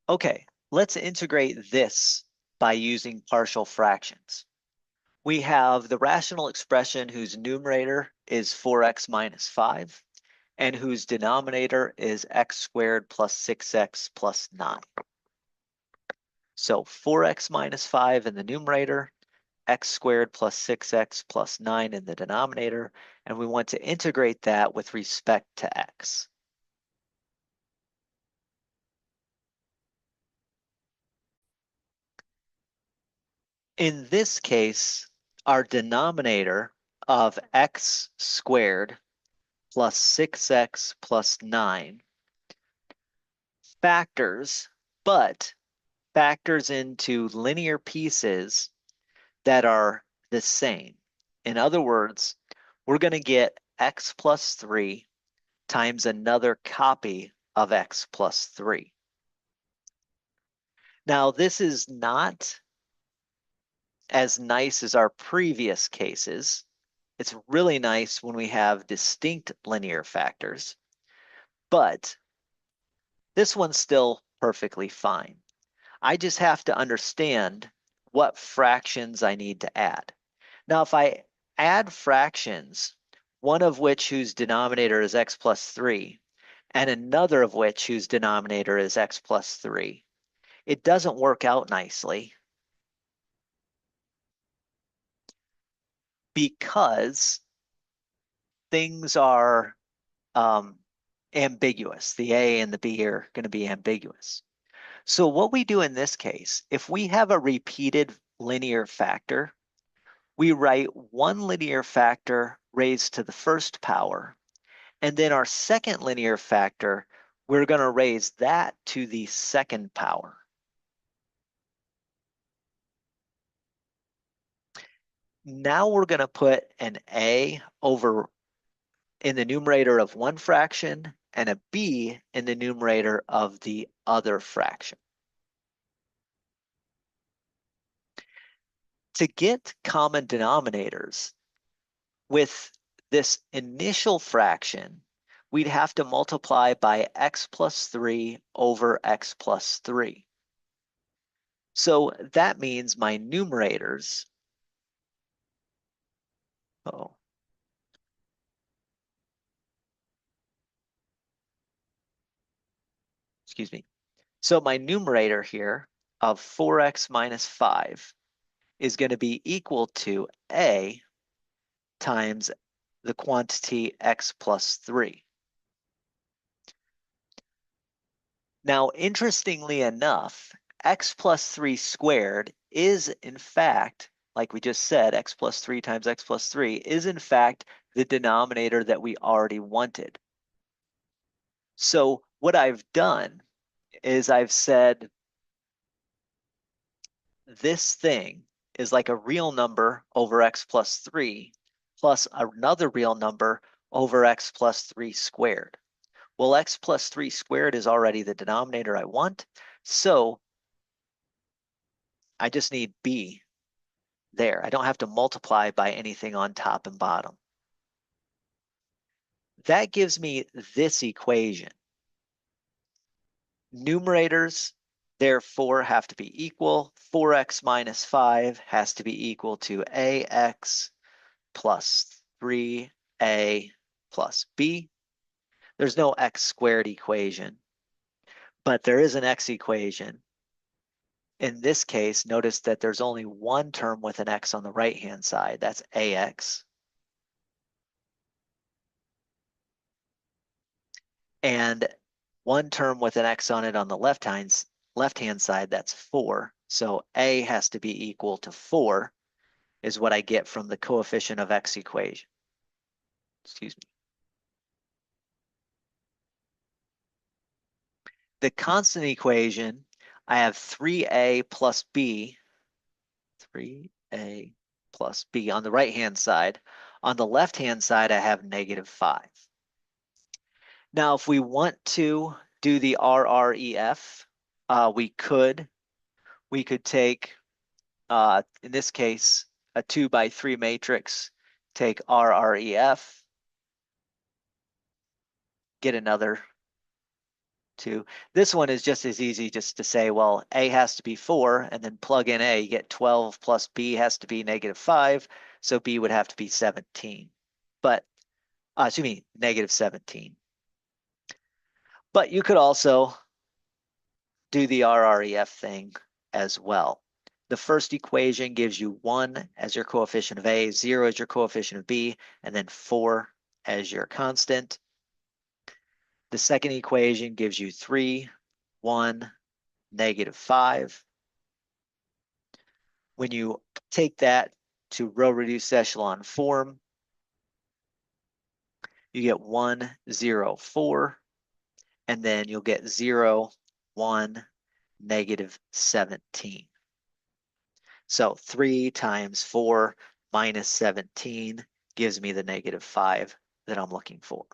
Okay, let's integrate this by using partial fractions. We have the rational expression whose numerator is 4x minus 5 and whose denominator is x squared plus 6x plus 9. So 4x minus 5 in the numerator, x squared plus 6x plus 9 in the denominator, and we want to integrate that with respect to x. In this case, our denominator of x squared plus 6x plus 9 factors, but factors into linear pieces that are the same. In other words, we're going to get x plus 3 times another copy of x plus 3. Now, this is not as nice as our previous cases. It's really nice when we have distinct linear factors, but this one's still perfectly fine. I just have to understand what fractions I need to add. Now, if I add fractions, one of which whose denominator is x plus 3, and another of which whose denominator is x plus 3, it doesn't work out nicely because things are ambiguous. The A and the B are going to be ambiguous. So what we do in this case, if we have a repeated linear factor, we write one linear factor raised to the 1st power, and then our second linear factor, we're going to raise that to the 2nd power. Now we're going to put an a over in the numerator of one fraction and a b in the numerator of the other fraction. To get common denominators with this initial fraction, we'd have to multiply by x plus 3 over x plus 3. So that means my numerators, oh, excuse me. So my numerator here of 4x minus 5 is going to be equal to a times the quantity x plus 3. Now, interestingly enough, x plus 3 squared is in fact, like we just said, x plus 3 times x plus 3 is in fact the denominator that we already wanted. So what I've done is I've said this thing is like a real number over x plus 3 plus another real number over x plus 3 squared. Well, x plus 3 squared is already the denominator I want, so I just need b there. I don't have to multiply by anything on top and bottom. That gives me this equation. Numerators, therefore, have to be equal. 4x minus 5 has to be equal to ax plus 3a plus b. There's no x squared equation, but there is an x equation. In this case, notice that there's only one term with an x on the right-hand side. That's ax. And one term with an x on it on the left-hand side, that's 4. So a has to be equal to 4 is what I get from the coefficient of x equation. Excuse me. The constant equation, I have 3a plus b, 3a plus b on the right-hand side. On the left-hand side, I have -5. Now, if we want to do the RREF, we could take, in this case, a 2x3 matrix, take RREF, get another 2. This one is just as easy just to say, well, A has to be 4, and then plug in A. You get 12 plus B has to be -5, so B would have to be 17. But, excuse me, -17. But you could also do the RREF thing as well. The first equation gives you 1 as your coefficient of A, 0 as your coefficient of B, and then 4 as your constant. The second equation gives you 3, 1, -5. When you take that to row reduced echelon form, you get 1, 0, 4, and then you'll get 0, 1, -17. So 3 times 4 minus 17 gives me the -5 that I'm looking for.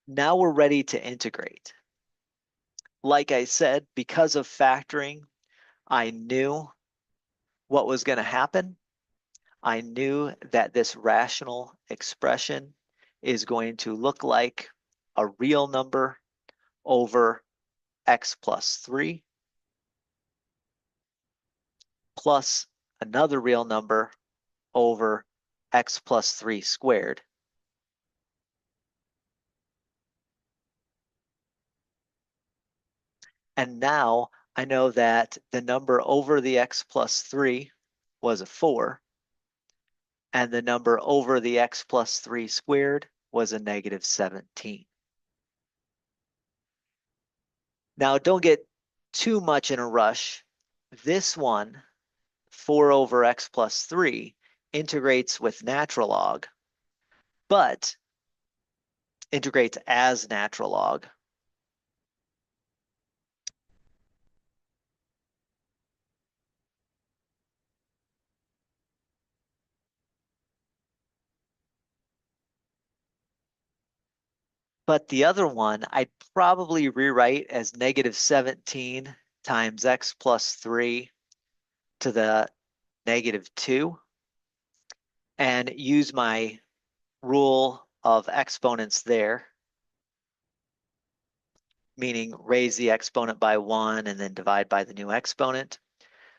Now we're ready to integrate. Like I said, because of factoring, I knew what was going to happen. I knew that this rational expression is going to look like a real number over x plus 3 plus another real number over x plus 3 squared. And now I know that the number over the x plus 3 was a 4, and the number over the x plus 3 squared was a -17. Now don't get too much in a rush. This one, 4 over x plus 3, integrates with natural log, but integrates as natural log. But the other one, I'd probably rewrite as negative 17 times x plus 3 to the negative 2 and use my rule of exponents there, meaning raise the exponent by 1 and then divide by the new exponent.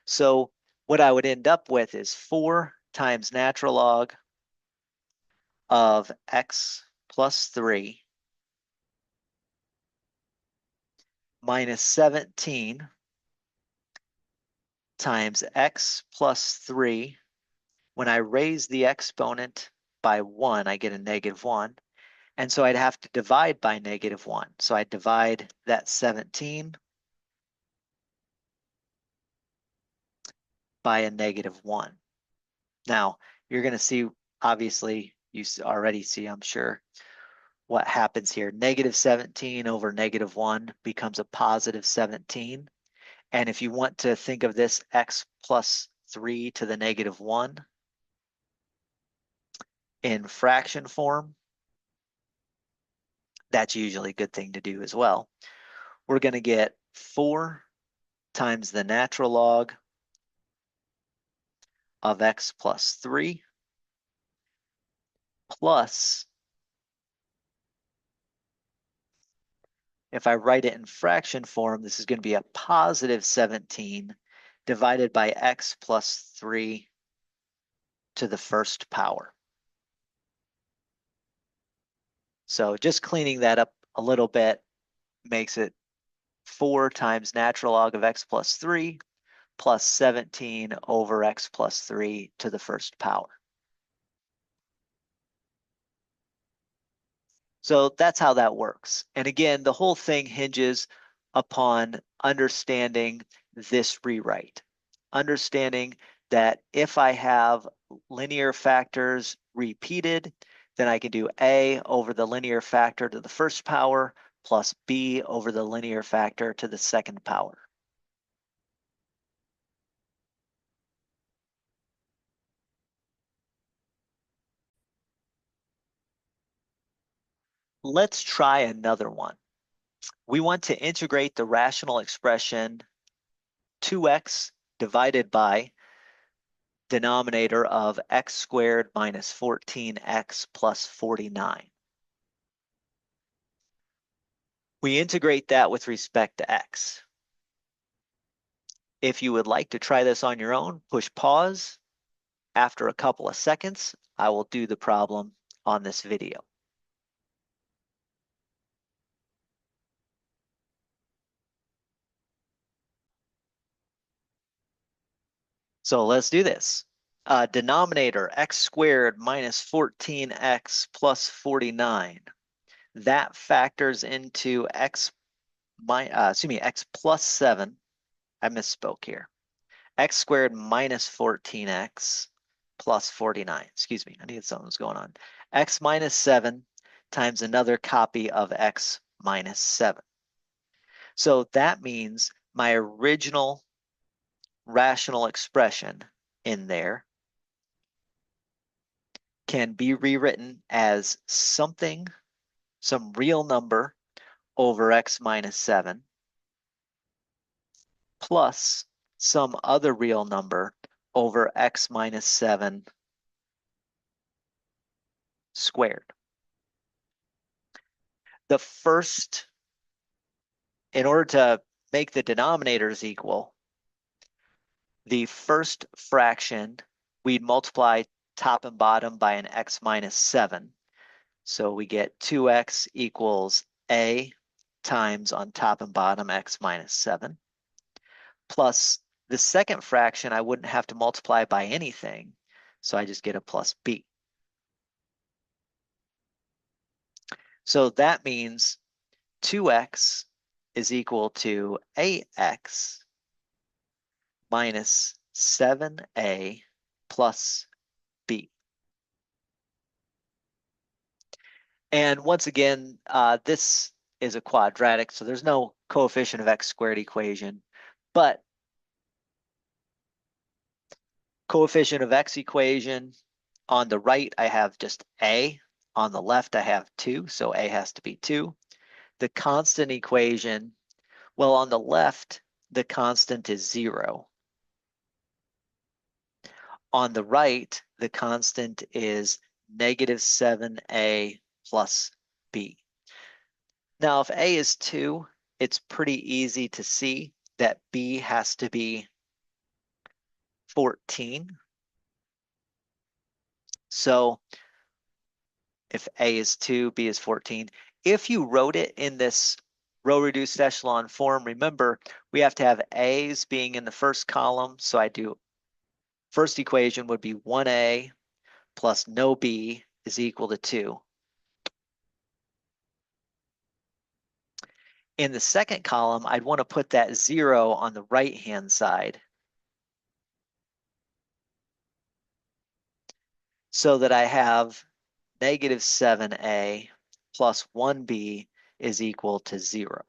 So what I would end up with is 4 times natural log of x plus 3 minus 17 times x plus 3. When I raise the exponent by 1, I get a negative 1. And so I'd have to divide by negative 1. So I'd divide that 17 by a negative 1. Now, you're going to see, obviously, you already see, I'm sure, what happens here. Negative 17 over negative 1 becomes a positive 17. And if you want to think of this x plus 3 to the negative 1 in fraction form, that's usually a good thing to do as well. We're going to get 4 times the natural log of x plus 3 plus, if I write it in fraction form, this is going to be a positive 17 divided by x plus 3 to the first power. So just cleaning that up a little bit makes it 4 times natural log of x plus 3 plus 17 over x plus 3 to the first power. So that's how that works. And again, the whole thing hinges upon understanding this rewrite. Understanding that if I have linear factors repeated, then I can do a over the linear factor to the first power plus b over the linear factor to the second power. Let's try another one. We want to integrate the rational expression 2x divided by denominator of x squared minus 14x plus 49. We integrate that with respect to x. If you would like to try this on your own, push pause. After a couple of seconds, I will do the problem on this video. So let's do this. Denominator x squared minus 14x plus 49. That factors into x plus 7. I misspoke here. X squared minus 14x plus 49. Excuse me, I knew something was going on. X minus 7 times another copy of x minus 7. So that means my original rational expression in there can be rewritten as something, some real number over x minus 7 plus some other real number over x minus 7 squared. The first, in order to make the denominators equal, the first fraction, we'd multiply top and bottom by an x minus 7. So we get 2x equals a times on top and bottom x minus 7. Plus the second fraction, I wouldn't have to multiply by anything. So I just get a plus b. So that means 2x is equal to ax minus 7a plus b. And once again, this is a quadratic, so there's no coefficient of x squared equation, but coefficient of x equation, on the right, I have just a. On the left, I have 2, so A has to be 2. The constant equation, well, on the left, the constant is 0. On the right, the constant is negative 7A plus B. Now, if A is 2, it's pretty easy to see that B has to be 14. So if A is 2, B is 14. If you wrote it in this row reduced echelon form, remember, we have to have A's being in the first column. So I do, first equation would be 1A plus no B is equal to 2. In the second column, I'd want to put that 0 on the right-hand side so that I have negative 7A plus 1B is equal to 0.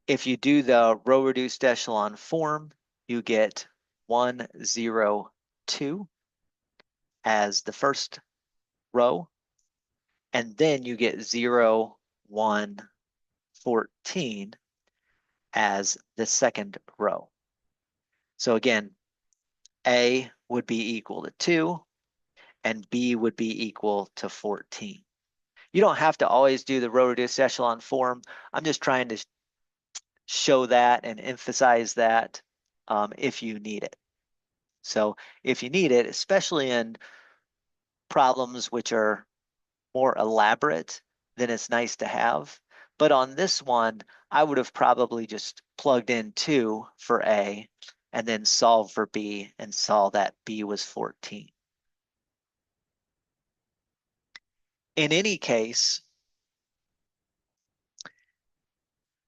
If you do the row reduced echelon form, you get 1, 0, 2 as the first row, and then you get 0, 1, 14 as the second row. So again, A would be equal to 2, and B would be equal to 14. You don't have to always do the row reduced echelon form. I'm just trying to show that and emphasize that if you need it. So if you need it, especially in problems which are more elaborate, then it's nice to have. But on this one, I would have probably just plugged in 2 for A and then solved for B and saw that B was 14. In any case,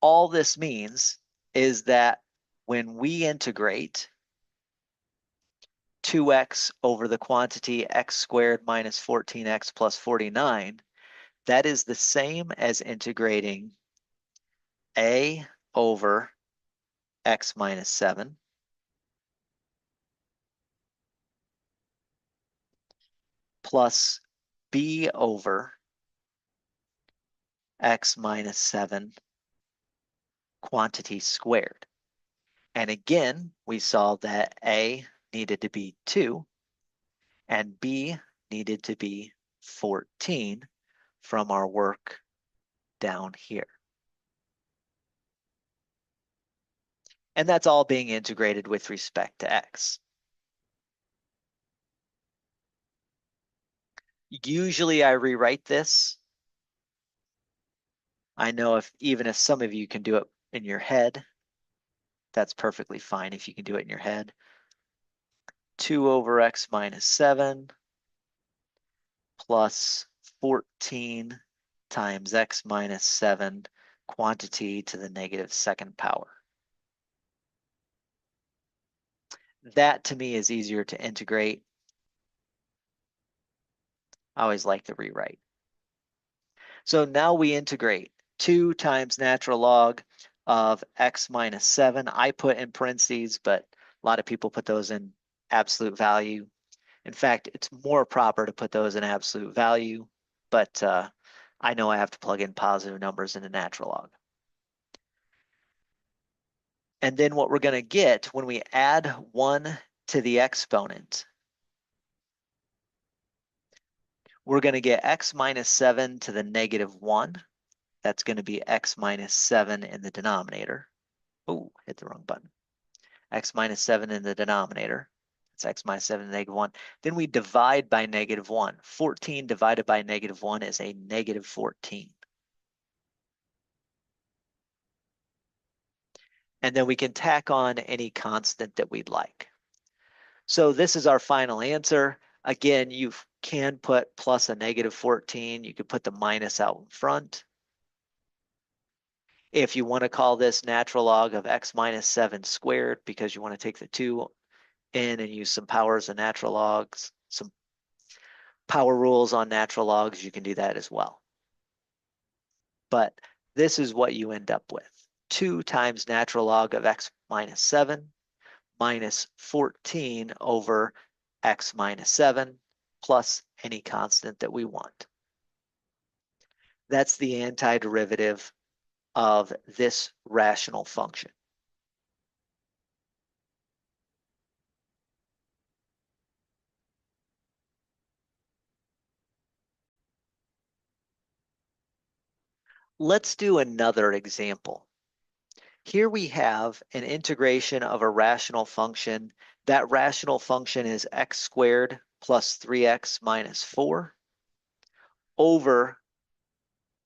all this means is that when we integrate 2x over the quantity x squared minus 14x plus 49, that is the same as integrating a over x minus 7 plus b over x minus 7 quantity squared. And again, we saw that a needed to be 2 and b needed to be 14 from our work down here. And that's all being integrated with respect to x. Usually I rewrite this. I know even if some of you can do it in your head, that's perfectly fine if you can do it in your head. 2 over x minus 7 plus 14 times x minus 7 quantity to the negative second power. That to me is easier to integrate. I always like the rewrite. So now we integrate 2 times natural log of x minus 7. I put in parentheses, but a lot of people put those in absolute value. In fact, it's more proper to put those in absolute value, but I know I have to plug in positive numbers in the natural log. And then what we're going to get when we add 1 to the exponent, we're going to get x minus 7 to the negative 1. That's going to be x minus 7 in the denominator. Oh, hit the wrong button. X minus 7 in the denominator. That's x minus 7 to the negative 1. Then we divide by negative 1. 14 divided by negative 1 is a negative 14. And then we can tack on any constant that we'd like. So this is our final answer. Again, you can put plus a negative 14. You could put the minus out in front. If you want to call this natural log of x minus 7 squared because you want to take the 2 in and use some powers of natural logs, some power rules on natural logs, you can do that as well. But this is what you end up with. 2 times natural log of x minus 7 minus 14 over x minus 7 plus any constant that we want. That's the antiderivative of this rational function. Let's do another example. Here we have an integration of a rational function. That rational function is x squared plus 3x minus 4 over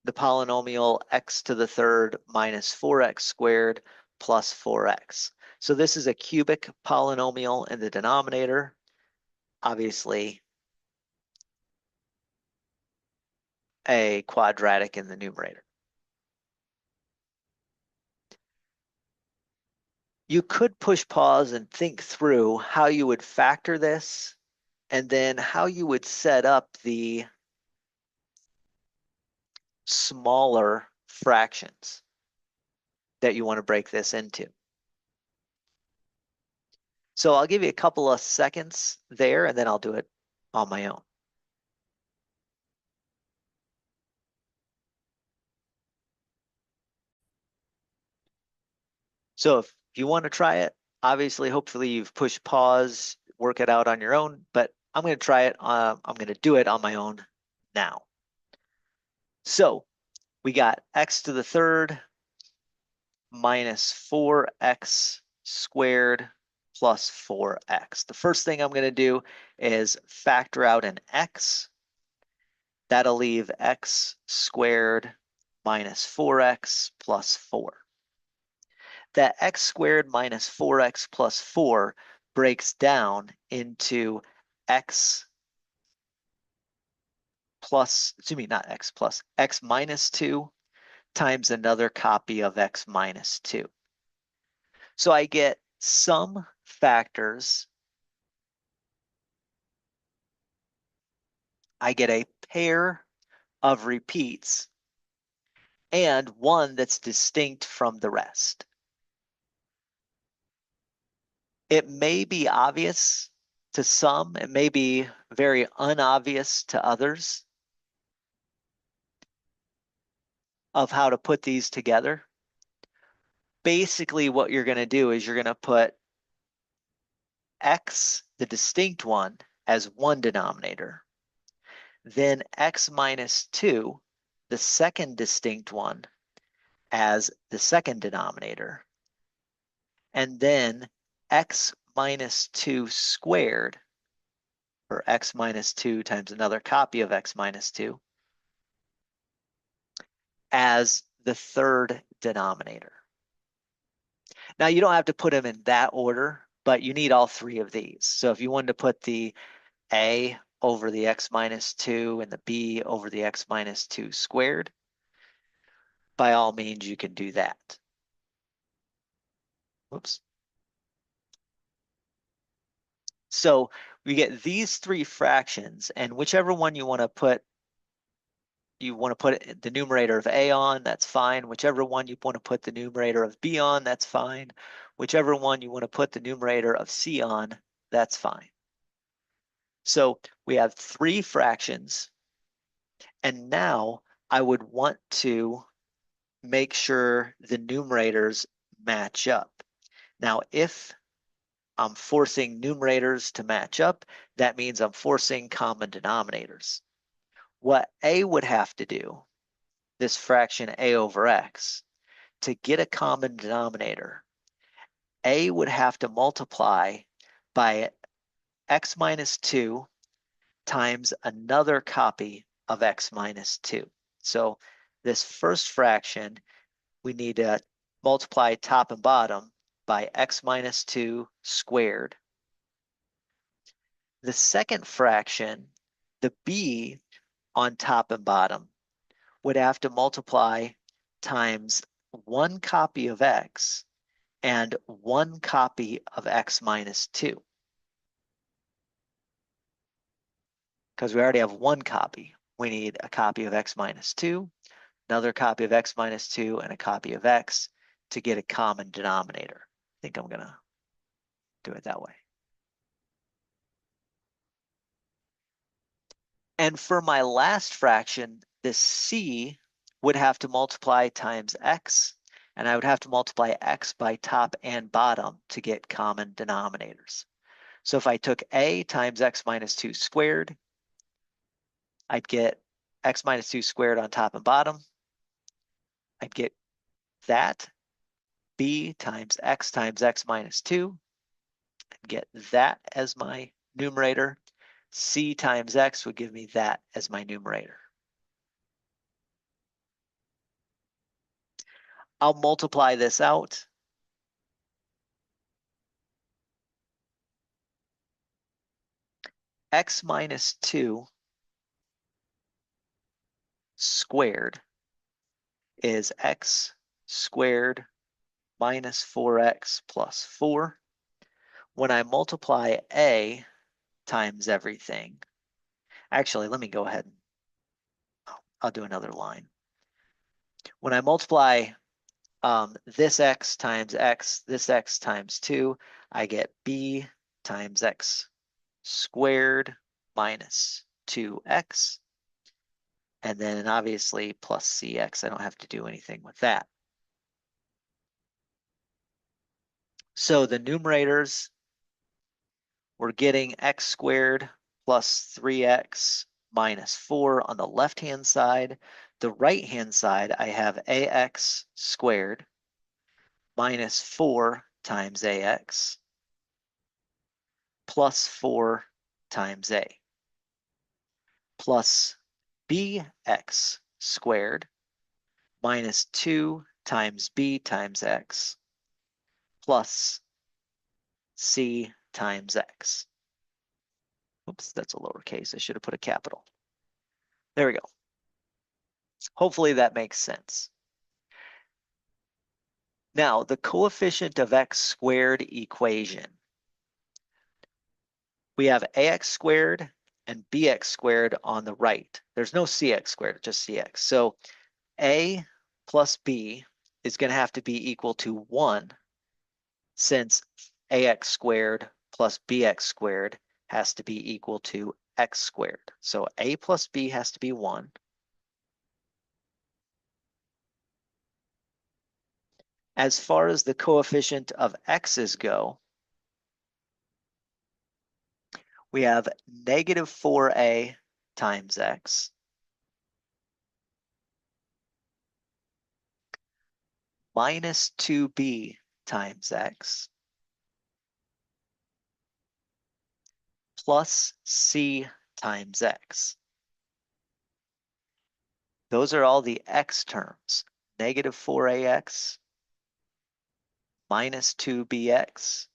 the polynomial x to the third minus 4x squared plus 4x. So this is a cubic polynomial in the denominator. Obviously, a quadratic in the numerator. You could push pause and think through how you would factor this and then how you would set up the smaller fractions that you want to break this into. So I'll give you a couple of seconds there and then I'll do it on my own. So if you want to try it, obviously, hopefully you've pushed pause, work it out on your own, but I'm going to try it. I'm going to do it on my own now. So we got x to the third minus 4x squared plus 4x. The first thing I'm going to do is factor out an x. That'll leave x squared minus 4x plus 4. That x squared minus 4x plus 4 breaks down into x plus, excuse me, not x plus, x minus 2 times another copy of x minus 2. So I get some factors. I get a pair of repeats and one that's distinct from the rest. It may be obvious to some, it may be very unobvious to others of how to put these together. Basically, what you're going to do is you're going to put x, the distinct one, as one denominator, then x minus 2, the second distinct one, as the second denominator, and then x minus 2 squared, or x minus 2 times another copy of x minus 2, as the third denominator. Now, you don't have to put them in that order, but you need all three of these. So if you wanted to put the a over the x minus 2 and the b over the x minus 2 squared, by all means, you can do that. Whoops. So we get these three fractions, and whichever one you want to put the numerator of a on, that's fine. Whichever one you want to put the numerator of b on, that's fine. Whichever one you want to put the numerator of c on, that's fine. So we have three fractions, and now I would want to make sure the numerators match up. Now, if I'm forcing numerators to match up, that means I'm forcing common denominators. What a would have to do, this fraction a over x, to get a common denominator, a would have to multiply by x minus 2 times another copy of x minus 2. So this first fraction, we need to multiply top and bottom by x minus 2 squared. The second fraction, the b on top and bottom, would have to multiply times one copy of x and one copy of x minus 2. Because we already have one copy. We need a copy of x minus 2, another copy of x minus 2, and a copy of x to get a common denominator. I think I'm going to do it that way. And for my last fraction, this c would have to multiply times x, and I would have to multiply x by top and bottom to get common denominators. So if I took a times x minus 2 squared, I'd get x minus 2 squared on top and bottom. I'd get that. B times x minus 2, and get that as my numerator. C times x would give me that as my numerator. I'll multiply this out. X minus 2 squared is x squared minus 4x plus 4. When I multiply a times everything, actually, let me go ahead and I'll do another line. When I multiply this x, this x times 2, I get b times x squared minus 2x. And then obviously plus cx, I don't have to do anything with that. So the numerators, we're getting x squared plus 3x minus 4 on the left-hand side. The right-hand side, I have ax squared minus 4 times ax plus 4 times a plus bx squared minus 2 times b times x plus c times x. Oops, that's a lowercase. I should have put a capital. There we go. Hopefully that makes sense. Now, the coefficient of x squared equation. We have ax squared and bx squared on the right. There's no cx squared, just cx. So a plus b is going to have to be equal to 1, since ax squared plus bx squared has to be equal to x squared. So a plus b has to be 1. As far as the coefficient of x's go, we have negative 4a times x minus 2b times x plus c times x. Those are all the x terms. Negative 4ax minus 2bx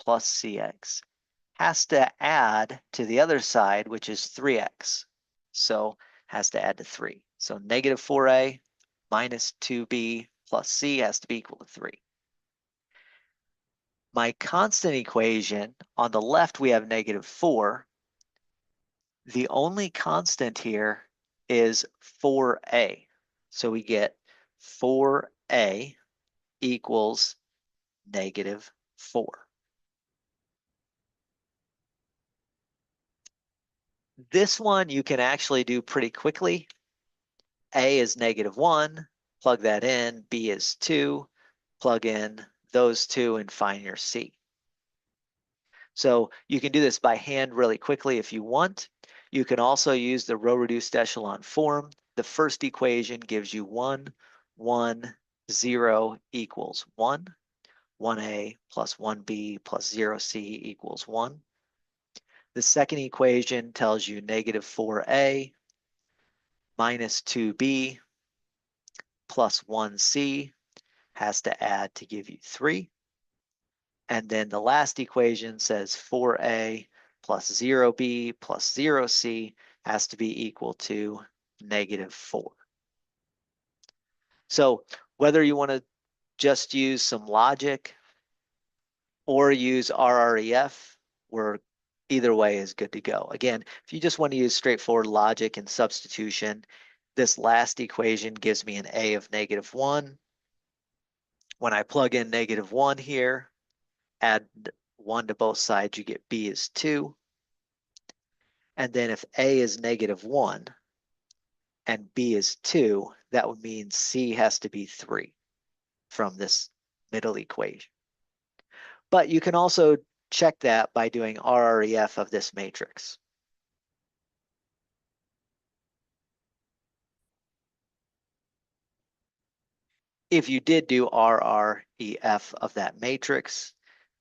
plus cx has to add to the other side, which is 3x. So has to add to 3. So negative 4a minus 2b plus c has to be equal to 3. My constant equation, on the left we have negative 4. The only constant here is 4a. So we get 4a equals negative 4. This one you can actually do pretty quickly. A is negative 1, plug that in. B is 2, plug in those two and find your C. So you can do this by hand really quickly if you want. You can also use the row reduced echelon form. The first equation gives you 1, 1, 0 equals 1. 1a plus 1b plus 0c equals 1. The second equation tells you negative 4a minus 2b plus 1c has to add to give you 3. And then the last equation says 4a plus 0b plus 0c has to be equal to negative 4. So whether you want to just use some logic or use RREF, either way is good to go. Again, if you just want to use straightforward logic and substitution, this last equation gives me an a of negative 1. When I plug in negative 1 here, add 1 to both sides, you get b is 2. And then if A is -1 and B is 2, that would mean C has to be 3 from this middle equation. But you can also check that by doing RREF of this matrix. If you did do RREF of that matrix,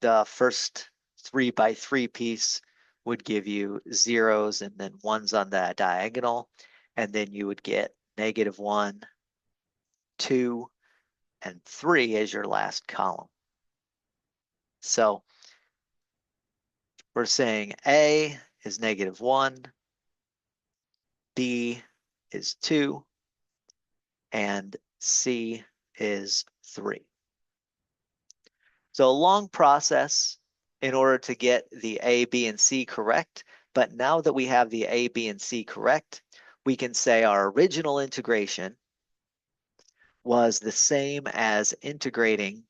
the first 3 by 3 piece would give you zeros and then ones on that diagonal. And then you would get -1, 2, and 3 as your last column. So we're saying A is -1, B is 2, and C is 3. So a long process in order to get the A, B, and C correct. But now that we have the A, B, and C correct, we can say our original integration was the same as integrating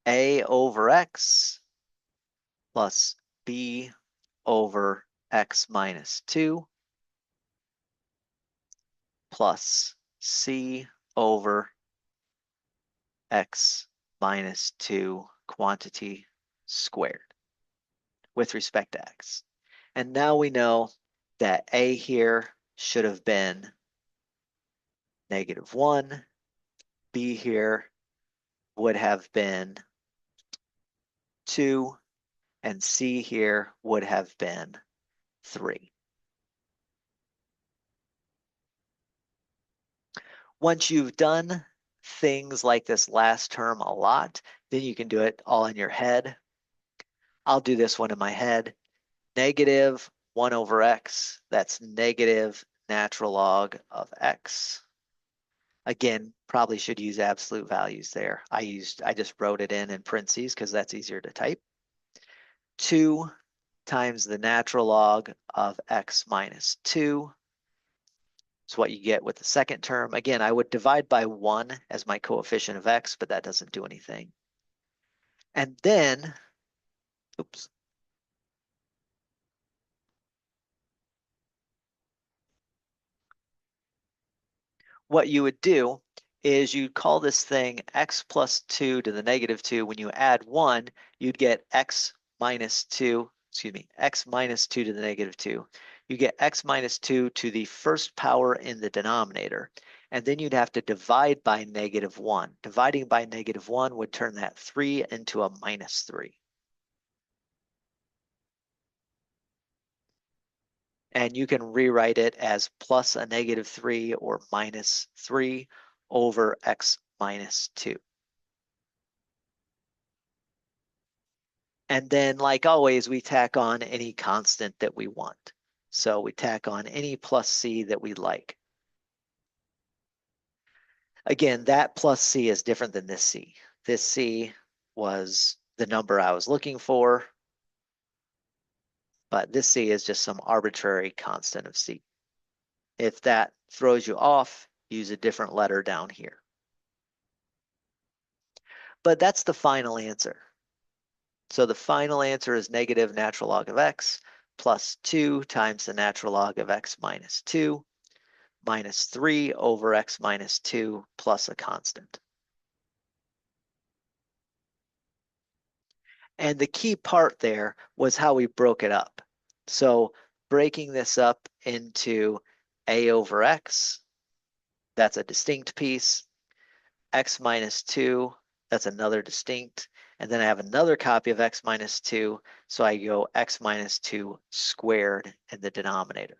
A over X plus B over X minus 2 plus C over X minus 2 quantity squared with respect to X. And now we know that A here should have been -1. B here would have been 2. And C here would have been 3. Once you've done things like this last term a lot, then you can do it all in your head. I'll do this one in my head. -1 over X, that's negative natural log of X. Again, probably should use absolute values there. I just wrote it in parentheses because that's easier to type. 2 times the natural log of X minus 2 is what you get with the second term. Again, I would divide by 1 as my coefficient of X, but that doesn't do anything. And then, oops. What you would do is you'd call this thing X plus 2 to the -2. When you add 1, you'd get X minus 2, X minus 2 to the -2. You get X minus 2 to the first power in the denominator. And then you'd have to divide by -1. Dividing by -1 would turn that 3 into a -3. And you can rewrite it as plus a -3 or -3 over X minus 2. And then, like always, we tack on any constant that we want. So we tack on any plus C that we like. Again, that plus C is different than this C. This C was the number I was looking for, but this C is just some arbitrary constant of C. If that throws you off, use a different letter down here. But that's the final answer. So the final answer is negative natural log of X plus 2 times the natural log of X minus 2 minus 3 over X minus 2 plus a constant. And the key part there was how we broke it up. So breaking this up into A over X, that's a distinct piece. X minus 2, that's another distinct. And then I have another copy of X minus 2, so I go X minus 2 squared in the denominator.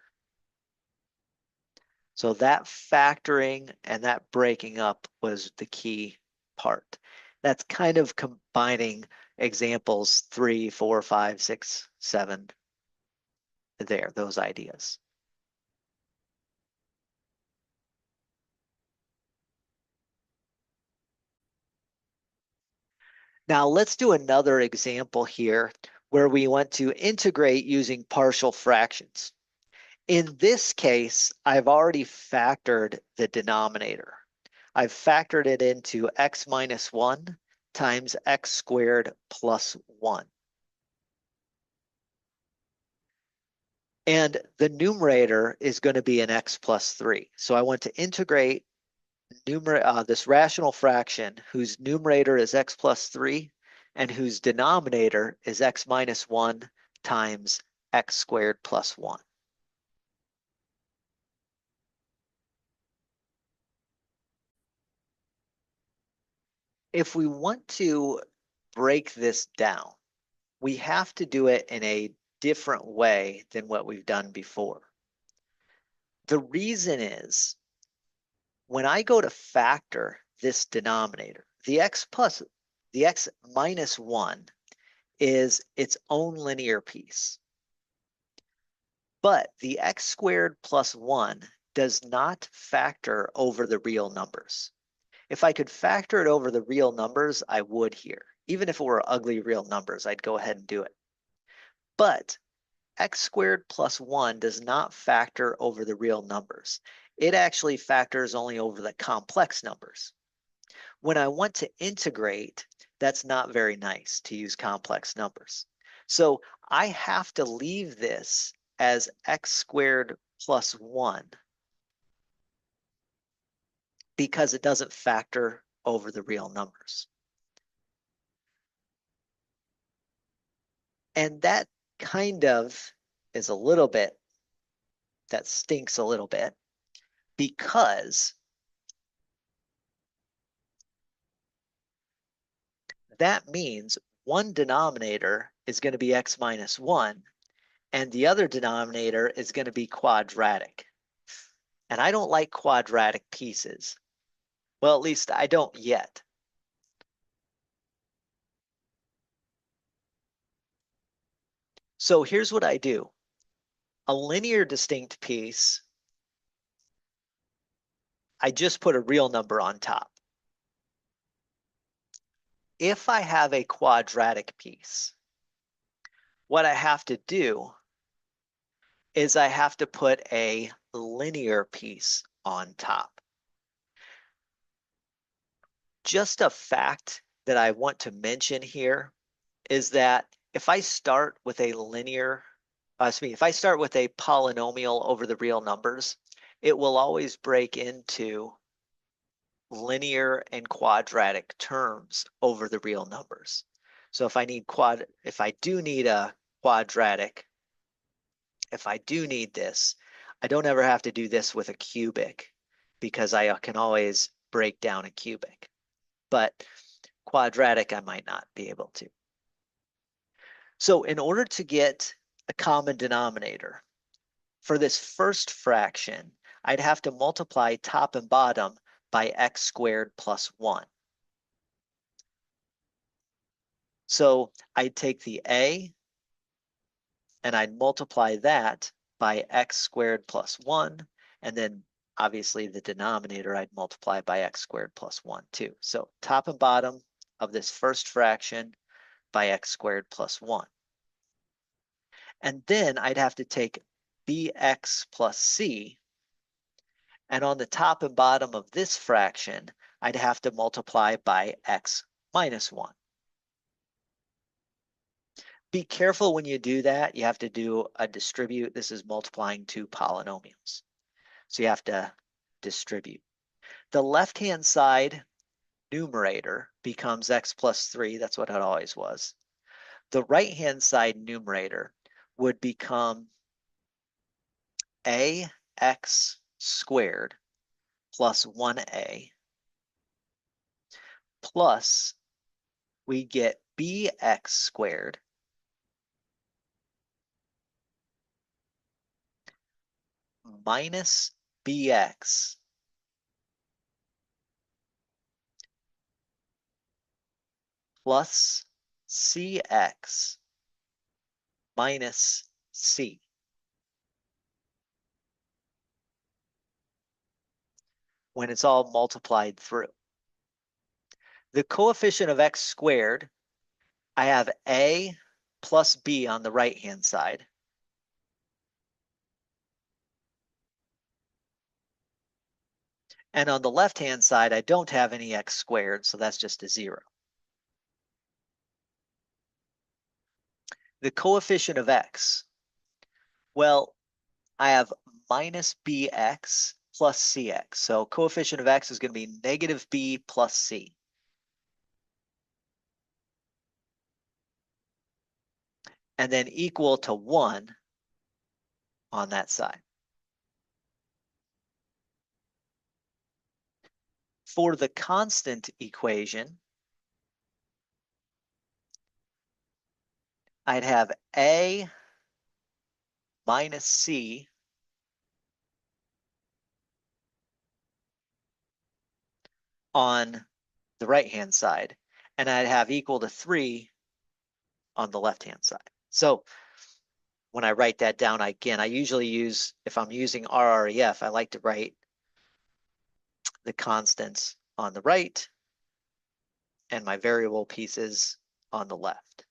So that factoring and that breaking up was the key part. That's kind of combining examples 3, 4, 5, 6, 7 there, those ideas. Now let's do another example here where we want to integrate using partial fractions. In this case, I've already factored the denominator. I've factored it into X minus 1 times x squared plus 1. And the numerator is going to be an x plus 3. So I want to integrate this rational fraction whose numerator is x plus 3 and whose denominator is x minus 1 times x squared plus 1. If we want to break this down, we have to do it in a different way than what we've done before. The reason is when I go to factor this denominator, the x minus 1 is its own linear piece. But the x squared plus 1 does not factor over the real numbers. If I could factor it over the real numbers, I would here. Even if it were ugly real numbers, I'd go ahead and do it. But x squared plus 1 does not factor over the real numbers. It actually factors only over the complex numbers. When I want to integrate, that's not very nice to use complex numbers. So I have to leave this as x squared plus 1 because it doesn't factor over the real numbers. And that kind of is a little bit, that stinks a little bit because that means one denominator is going to be x minus 1 and the other denominator is going to be quadratic. And I don't like quadratic pieces. Well, at least I don't yet. So here's what I do. A linear distinct piece, I just put a real number on top. If I have a quadratic piece, what I have to do is I have to put a linear piece on top. Just a fact that I want to mention here is that if I start with a if I start with a polynomial over the real numbers, it will always break into linear and quadratic terms over the real numbers. So if I do need a quadratic, if I do need this, I don't ever have to do this with a cubic because I can always break down a cubic. But quadratic, I might not be able to. So in order to get a common denominator, for this first fraction, I'd have to multiply top and bottom by x squared plus 1. So I'd take the a and I'd multiply that by x squared plus 1, and then obviously the denominator I'd multiply by x squared plus 1 too. So top and bottom of this first fraction by x squared plus 1. And then I'd have to take bx plus c, and on the top and bottom of this fraction, I'd have to multiply by x minus 1. Be careful when you do that. You have to do a distribute. This is multiplying two polynomials. So you have to distribute. The left-hand side numerator becomes x plus 3. That's what it always was. The right-hand side numerator would become ax squared plus 1a plus we get bx squared minus bx plus cx minus c. When it's all multiplied through. The coefficient of x squared, I have a plus b on the right-hand side. And on the left-hand side, I don't have any x squared, so that's just a 0. The coefficient of x. Well, I have minus bx plus cx. So coefficient of x is going to be negative b plus c. And then equal to 1 on that side. For the constant equation, I'd have a minus c on the right-hand side, and I'd have equal to 3 on the left-hand side. So when I write that down, again, I usually use, if I'm using RREF, I like to write the constants on the right and my variable pieces on the left.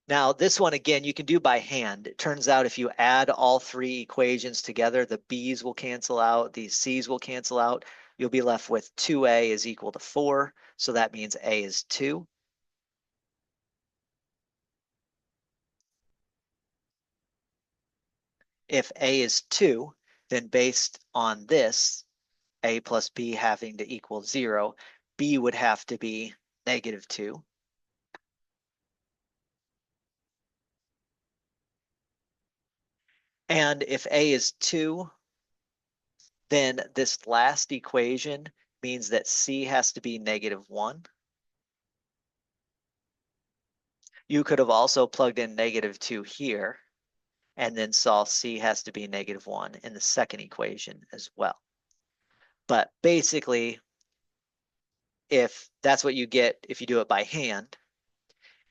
Now, this one, again, you can do by hand. It turns out if you add all three equations together, the b's will cancel out, these c's will cancel out. You'll be left with 2a is equal to 4. So that means a is 2. If a is 2, then based on this, a plus b having to equal 0, b would have to be negative 2. And if a is 2, then this last equation means that c has to be negative 1. You could have also plugged in negative 2 here and then saw c has to be negative 1 in the second equation as well. But basically, if that's what you get if you do it by hand,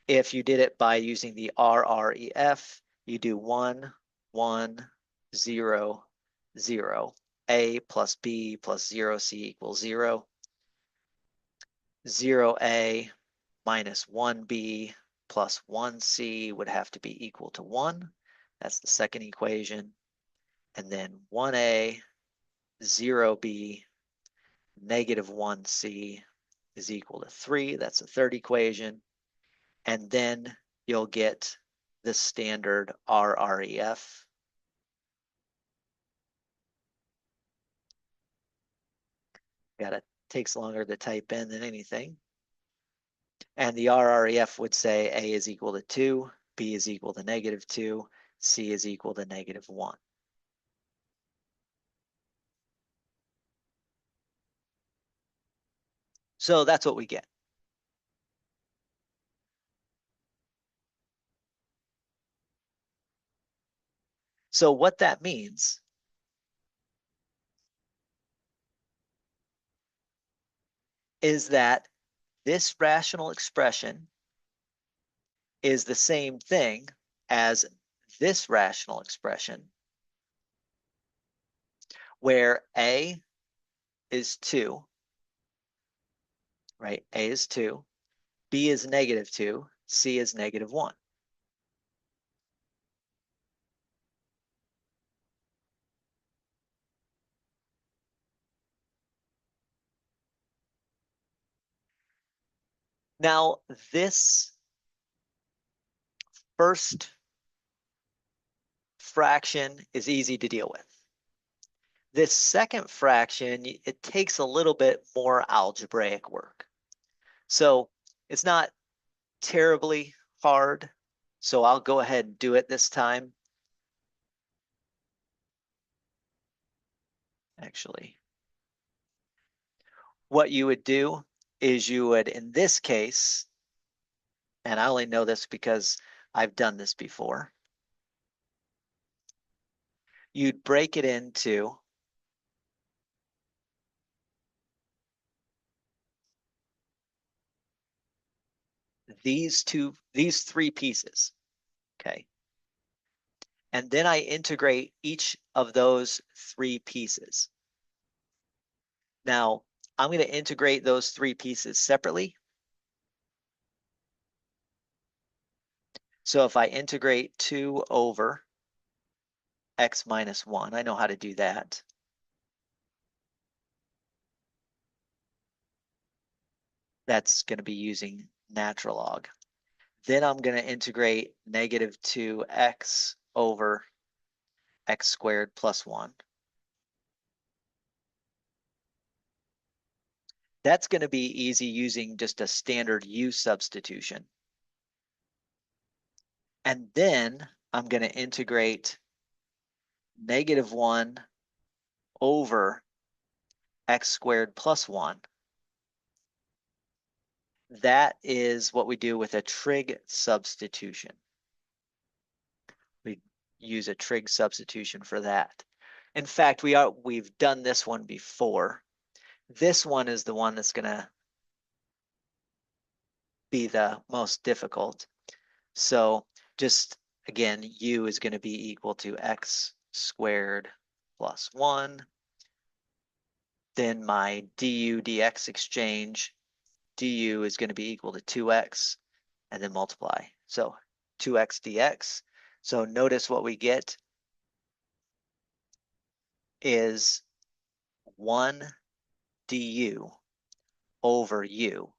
if you did it by using the RREF, you do 1, 1, 0, 0. A plus B plus 0C equals 0. 0A minus 1B plus 1C would have to be equal to 1. That's the second equation. And then 1A, 0B, negative 1C is equal to 3. That's the third equation. And then you'll get the standard RREF. Takes longer to type in than anything. And the RREF would say A is equal to 2, B is equal to negative 2, C is equal to negative 1. So that's what we get. So what that means is that this rational expression is the same thing as this rational expression, where A is 2, right? A is 2, B is negative 2, C is negative 1. Now, this first fraction is easy to deal with. This second fraction, it takes a little bit more algebraic work. So it's not terribly hard. So I'll go ahead and do it this time. Actually, what you would do is you would, in this case, and I only know this because I've done this before, you'd break it into these three pieces, okay? And then I integrate each of those three pieces. Now, I'm going to integrate those three pieces separately. So if I integrate 2 over x minus 1, I know how to do that. That's going to be using natural log. Then I'm going to integrate negative 2x over x squared plus 1. That's going to be easy using just a standard u substitution. And then I'm going to integrate negative 1 over x squared plus 1. That is what we do with a trig substitution. We use a trig substitution for that. In fact, we've done this one before. This one is the one that's going to be the most difficult. So just again, u is going to be equal to x squared plus 1. Then my du dx exchange, du is going to be equal to 2x and then multiply. So 2x dx. So notice what we get is 1 du over u.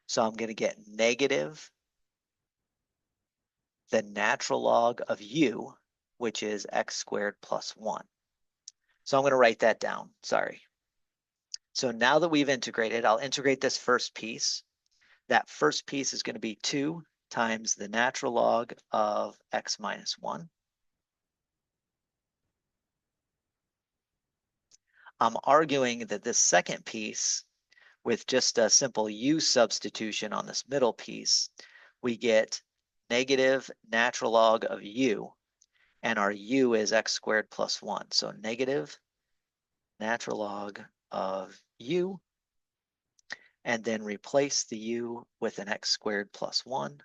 So I'm going to get negative the natural log of u, which is x squared plus 1. So I'm going to write that down, sorry. So now that we've integrated, I'll integrate this first piece. That first piece is going to be 2 times the natural log of x minus 1. I'm arguing that this second piece, with just a simple u substitution on this middle piece, we get negative natural log of u, and our u is x squared plus 1. So negative natural log of u, and then replace the u with an x squared plus 1.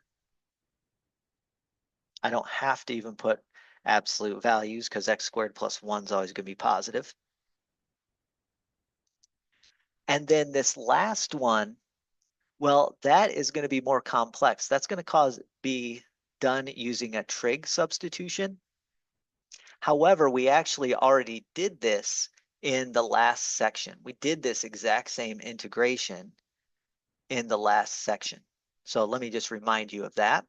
I don't have to even put absolute values because x squared plus 1 is always going to be positive. And then this last one, well, that is going to be more complex. That's going to be done using a trig substitution. However, we actually already did this in the last section. We did this exact same integration in the last section. So let me just remind you of that.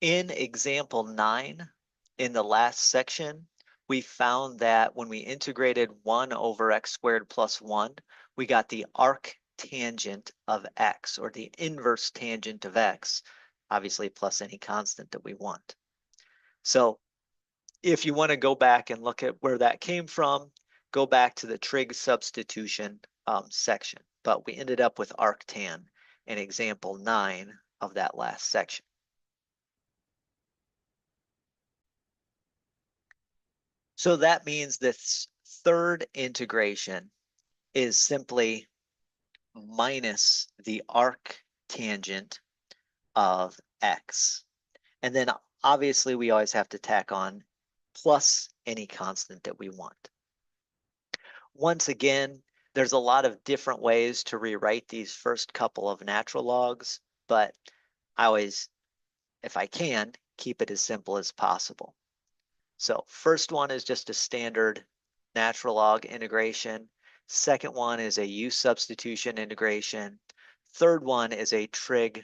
In example 9, in the last section, we found that when we integrated 1 over x squared plus 1, we got the arctangent of x, or the inverse tangent of x, obviously plus any constant that we want. So if you want to go back and look at where that came from, go back to the trig substitution section. But we ended up with arctan in example 9 of that last section. So that means this third integration is simply minus the arctangent of x. And then obviously we always have to tack on plus any constant that we want. Once again, there's a lot of different ways to rewrite these first couple of natural logs, but I always, if I can, keep it as simple as possible. So first one is just a standard natural log integration. Second one is a u substitution integration. Third one is a trig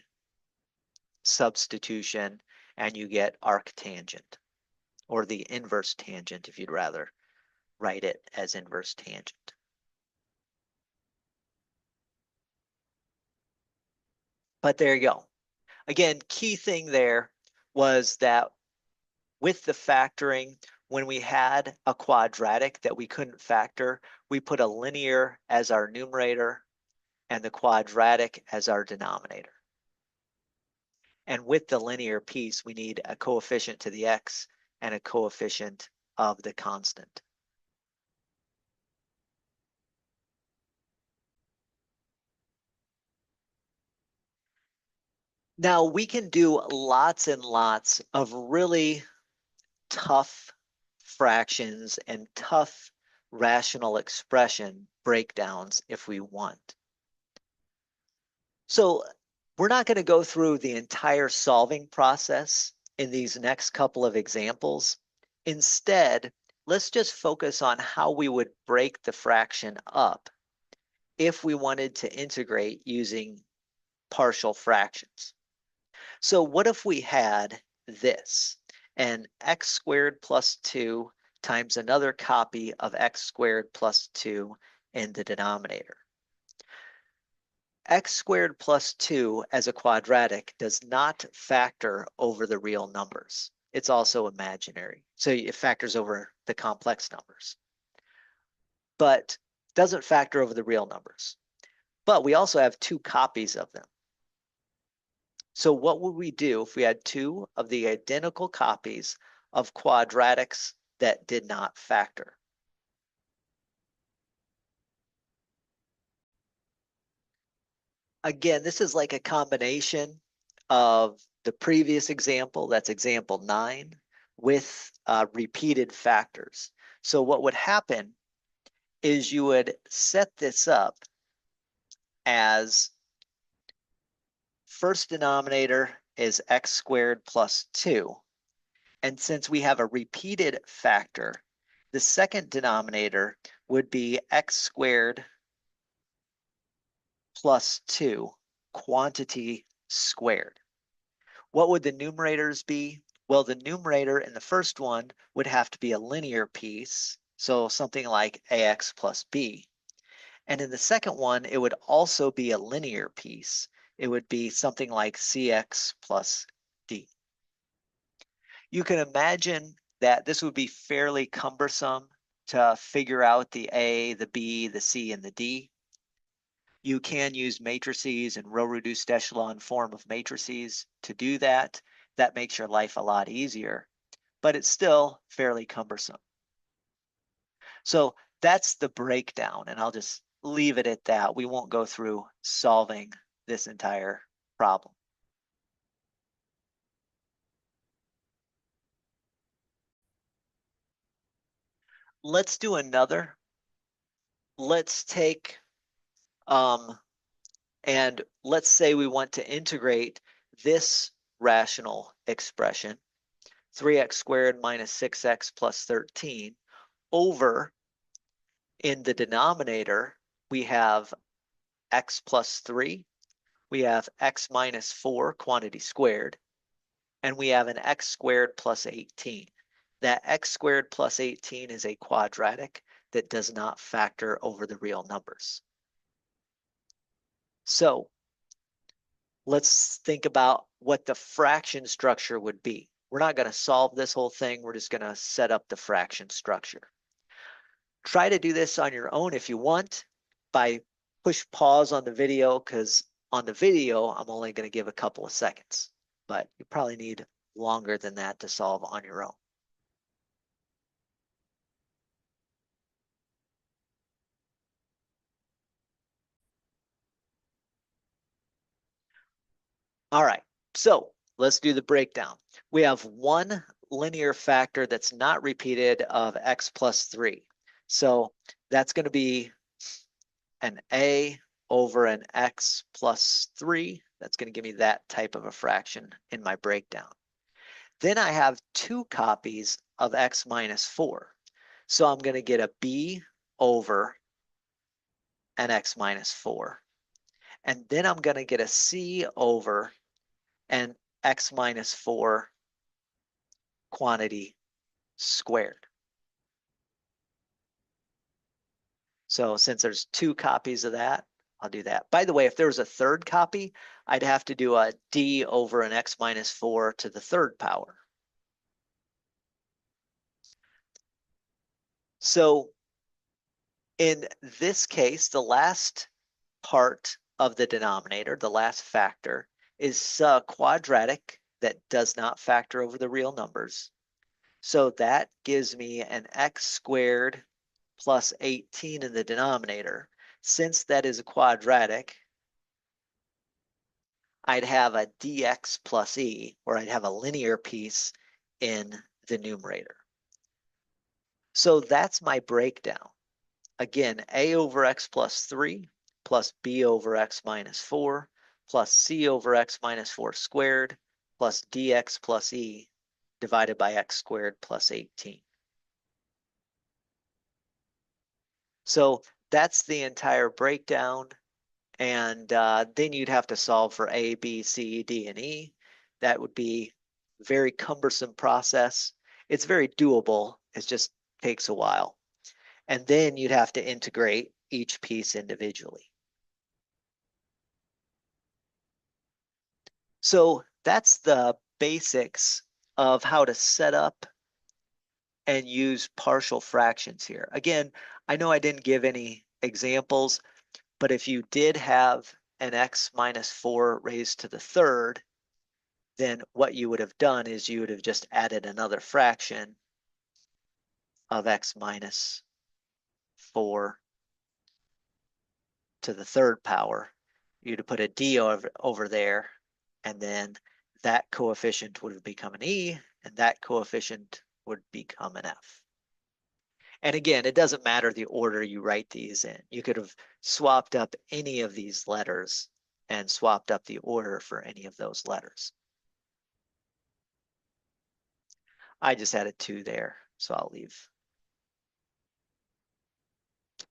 substitution, and you get arctangent, or the inverse tangent if you'd rather write it as inverse tangent. But there you go. Again, key thing there was that with the factoring, when we had a quadratic that we couldn't factor, we put a linear as our numerator and the quadratic as our denominator. And with the linear piece, we need a coefficient to the x and a coefficient of the constant. Now we can do lots and lots of really tough fractions and tough rational expression breakdowns if we want. So we're not going to go through the entire solving process in these next couple of examples. Instead, let's just focus on how we would break the fraction up if we wanted to integrate using partial fractions. So what if we had this, and x squared plus 2 times another copy of x squared plus 2 in the denominator? X squared plus 2 as a quadratic does not factor over the real numbers. It's also imaginary. So it factors over the complex numbers, but doesn't factor over the real numbers. But we also have 2 copies of them. So what would we do if we had 2 of the identical copies of quadratics that did not factor? Again, this is like a combination of the previous example, that's example 9, with repeated factors. So what would happen is you would set this up as first denominator is x squared plus 2. And since we have a repeated factor, the second denominator would be x squared plus 2, quantity squared. What would the numerators be? Well, the numerator in the first one would have to be a linear piece, so something like ax plus b. And in the second one, it would also be a linear piece. It would be something like cx plus d. You can imagine that this would be fairly cumbersome to figure out the a, the b, the c, and the d. You can use matrices and row-reduced echelon form of matrices to do that. That makes your life a lot easier, but it's still fairly cumbersome. So that's the breakdown, and I'll just leave it at that. We won't go through solving this entire problem. Let's do another. Let's take and let's say we want to integrate this rational expression, 3x squared minus 6x plus 13, over, in the denominator, we have x plus 3, we have x minus 4, quantity squared, and we have an x squared plus 18. That x squared plus 18 is a quadratic that does not factor over the real numbers. So let's think about what the fraction structure would be. We're not going to solve this whole thing. We're just going to set up the fraction structure. Try to do this on your own if you want by push pause on the video, because on the video, I'm only going to give a couple of seconds, but you probably need longer than that to solve on your own. All right, so let's do the breakdown. We have one linear factor that's not repeated of x plus 3. So that's going to be an a over an x plus 3. That's going to give me that type of a fraction in my breakdown. Then I have 2 copies of x minus 4. So I'm going to get a b over an x minus 4. And then I'm going to get a c over an x minus 4 quantity squared. So since there's 2 copies of that, I'll do that. By the way, if there was a third copy, I'd have to do a d over an x minus 4 to the third power. So in this case, the last part of the denominator, the last factor, is a quadratic that does not factor over the real numbers. So that gives me an x squared plus 18 in the denominator. Since that is a quadratic, I'd have a dx plus e, or I'd have a linear piece in the numerator. So that's my breakdown. Again, a over x plus 3 plus b over x minus 4 plus c over x minus 4 squared plus dx plus e divided by x squared plus 18. So that's the entire breakdown. And then you'd have to solve for A, B, C, D, and E. That would be a very cumbersome process. It's very doable. It just takes a while. And then you'd have to integrate each piece individually. So that's the basics of how to set up and use partial fractions here. Again, I know I didn't give any examples, but if you did have an x minus 4 raised to the third, then what you would have done is you would have just added another fraction of x minus 4 to the third power. You'd have put a d over there, and then that coefficient would have become an e, and that coefficient would become an f. And again, it doesn't matter the order you write these in. You could have swapped up any of these letters and swapped up the order for any of those letters. I just added 2 there, so I'll leave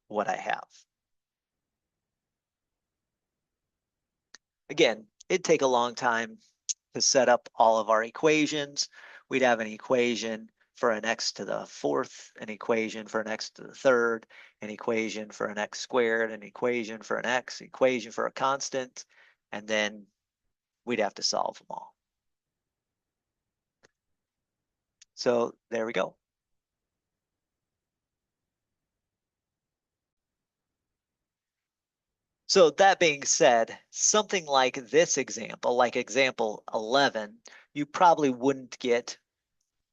what I have. Again, it'd take a long time to set up all of our equations. We'd have an equation for an x to the fourth, an equation for an x to the third, an equation for an x squared, an equation for an x, equation for a constant, and then we'd have to solve them all. So there we go. So that being said, something like this example, like example 11, you probably wouldn't get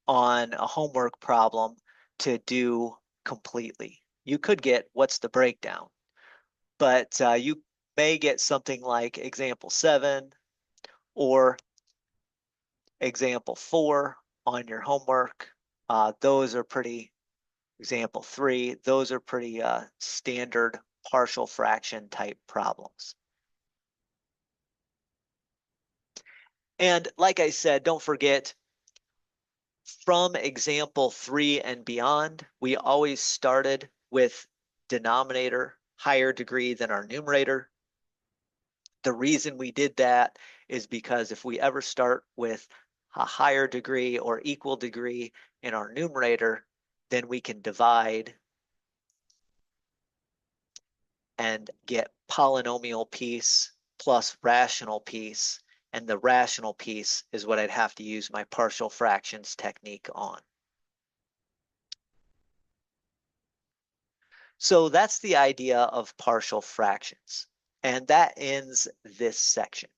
on a homework problem to do completely. You could get what's the breakdown, but you may get something like example 7 or example 4 on your homework. Those are pretty, example 3, those are pretty standard partial fraction type problems. And like I said, don't forget, from example 3 and beyond, we always started with denominator higher degree than our numerator. The reason we did that is because if we ever start with a higher degree or equal degree in our numerator, then we can divide and get polynomial piece plus rational piece. And the rational piece is what I'd have to use my partial fractions technique on. So that's the idea of partial fractions. And that ends this section.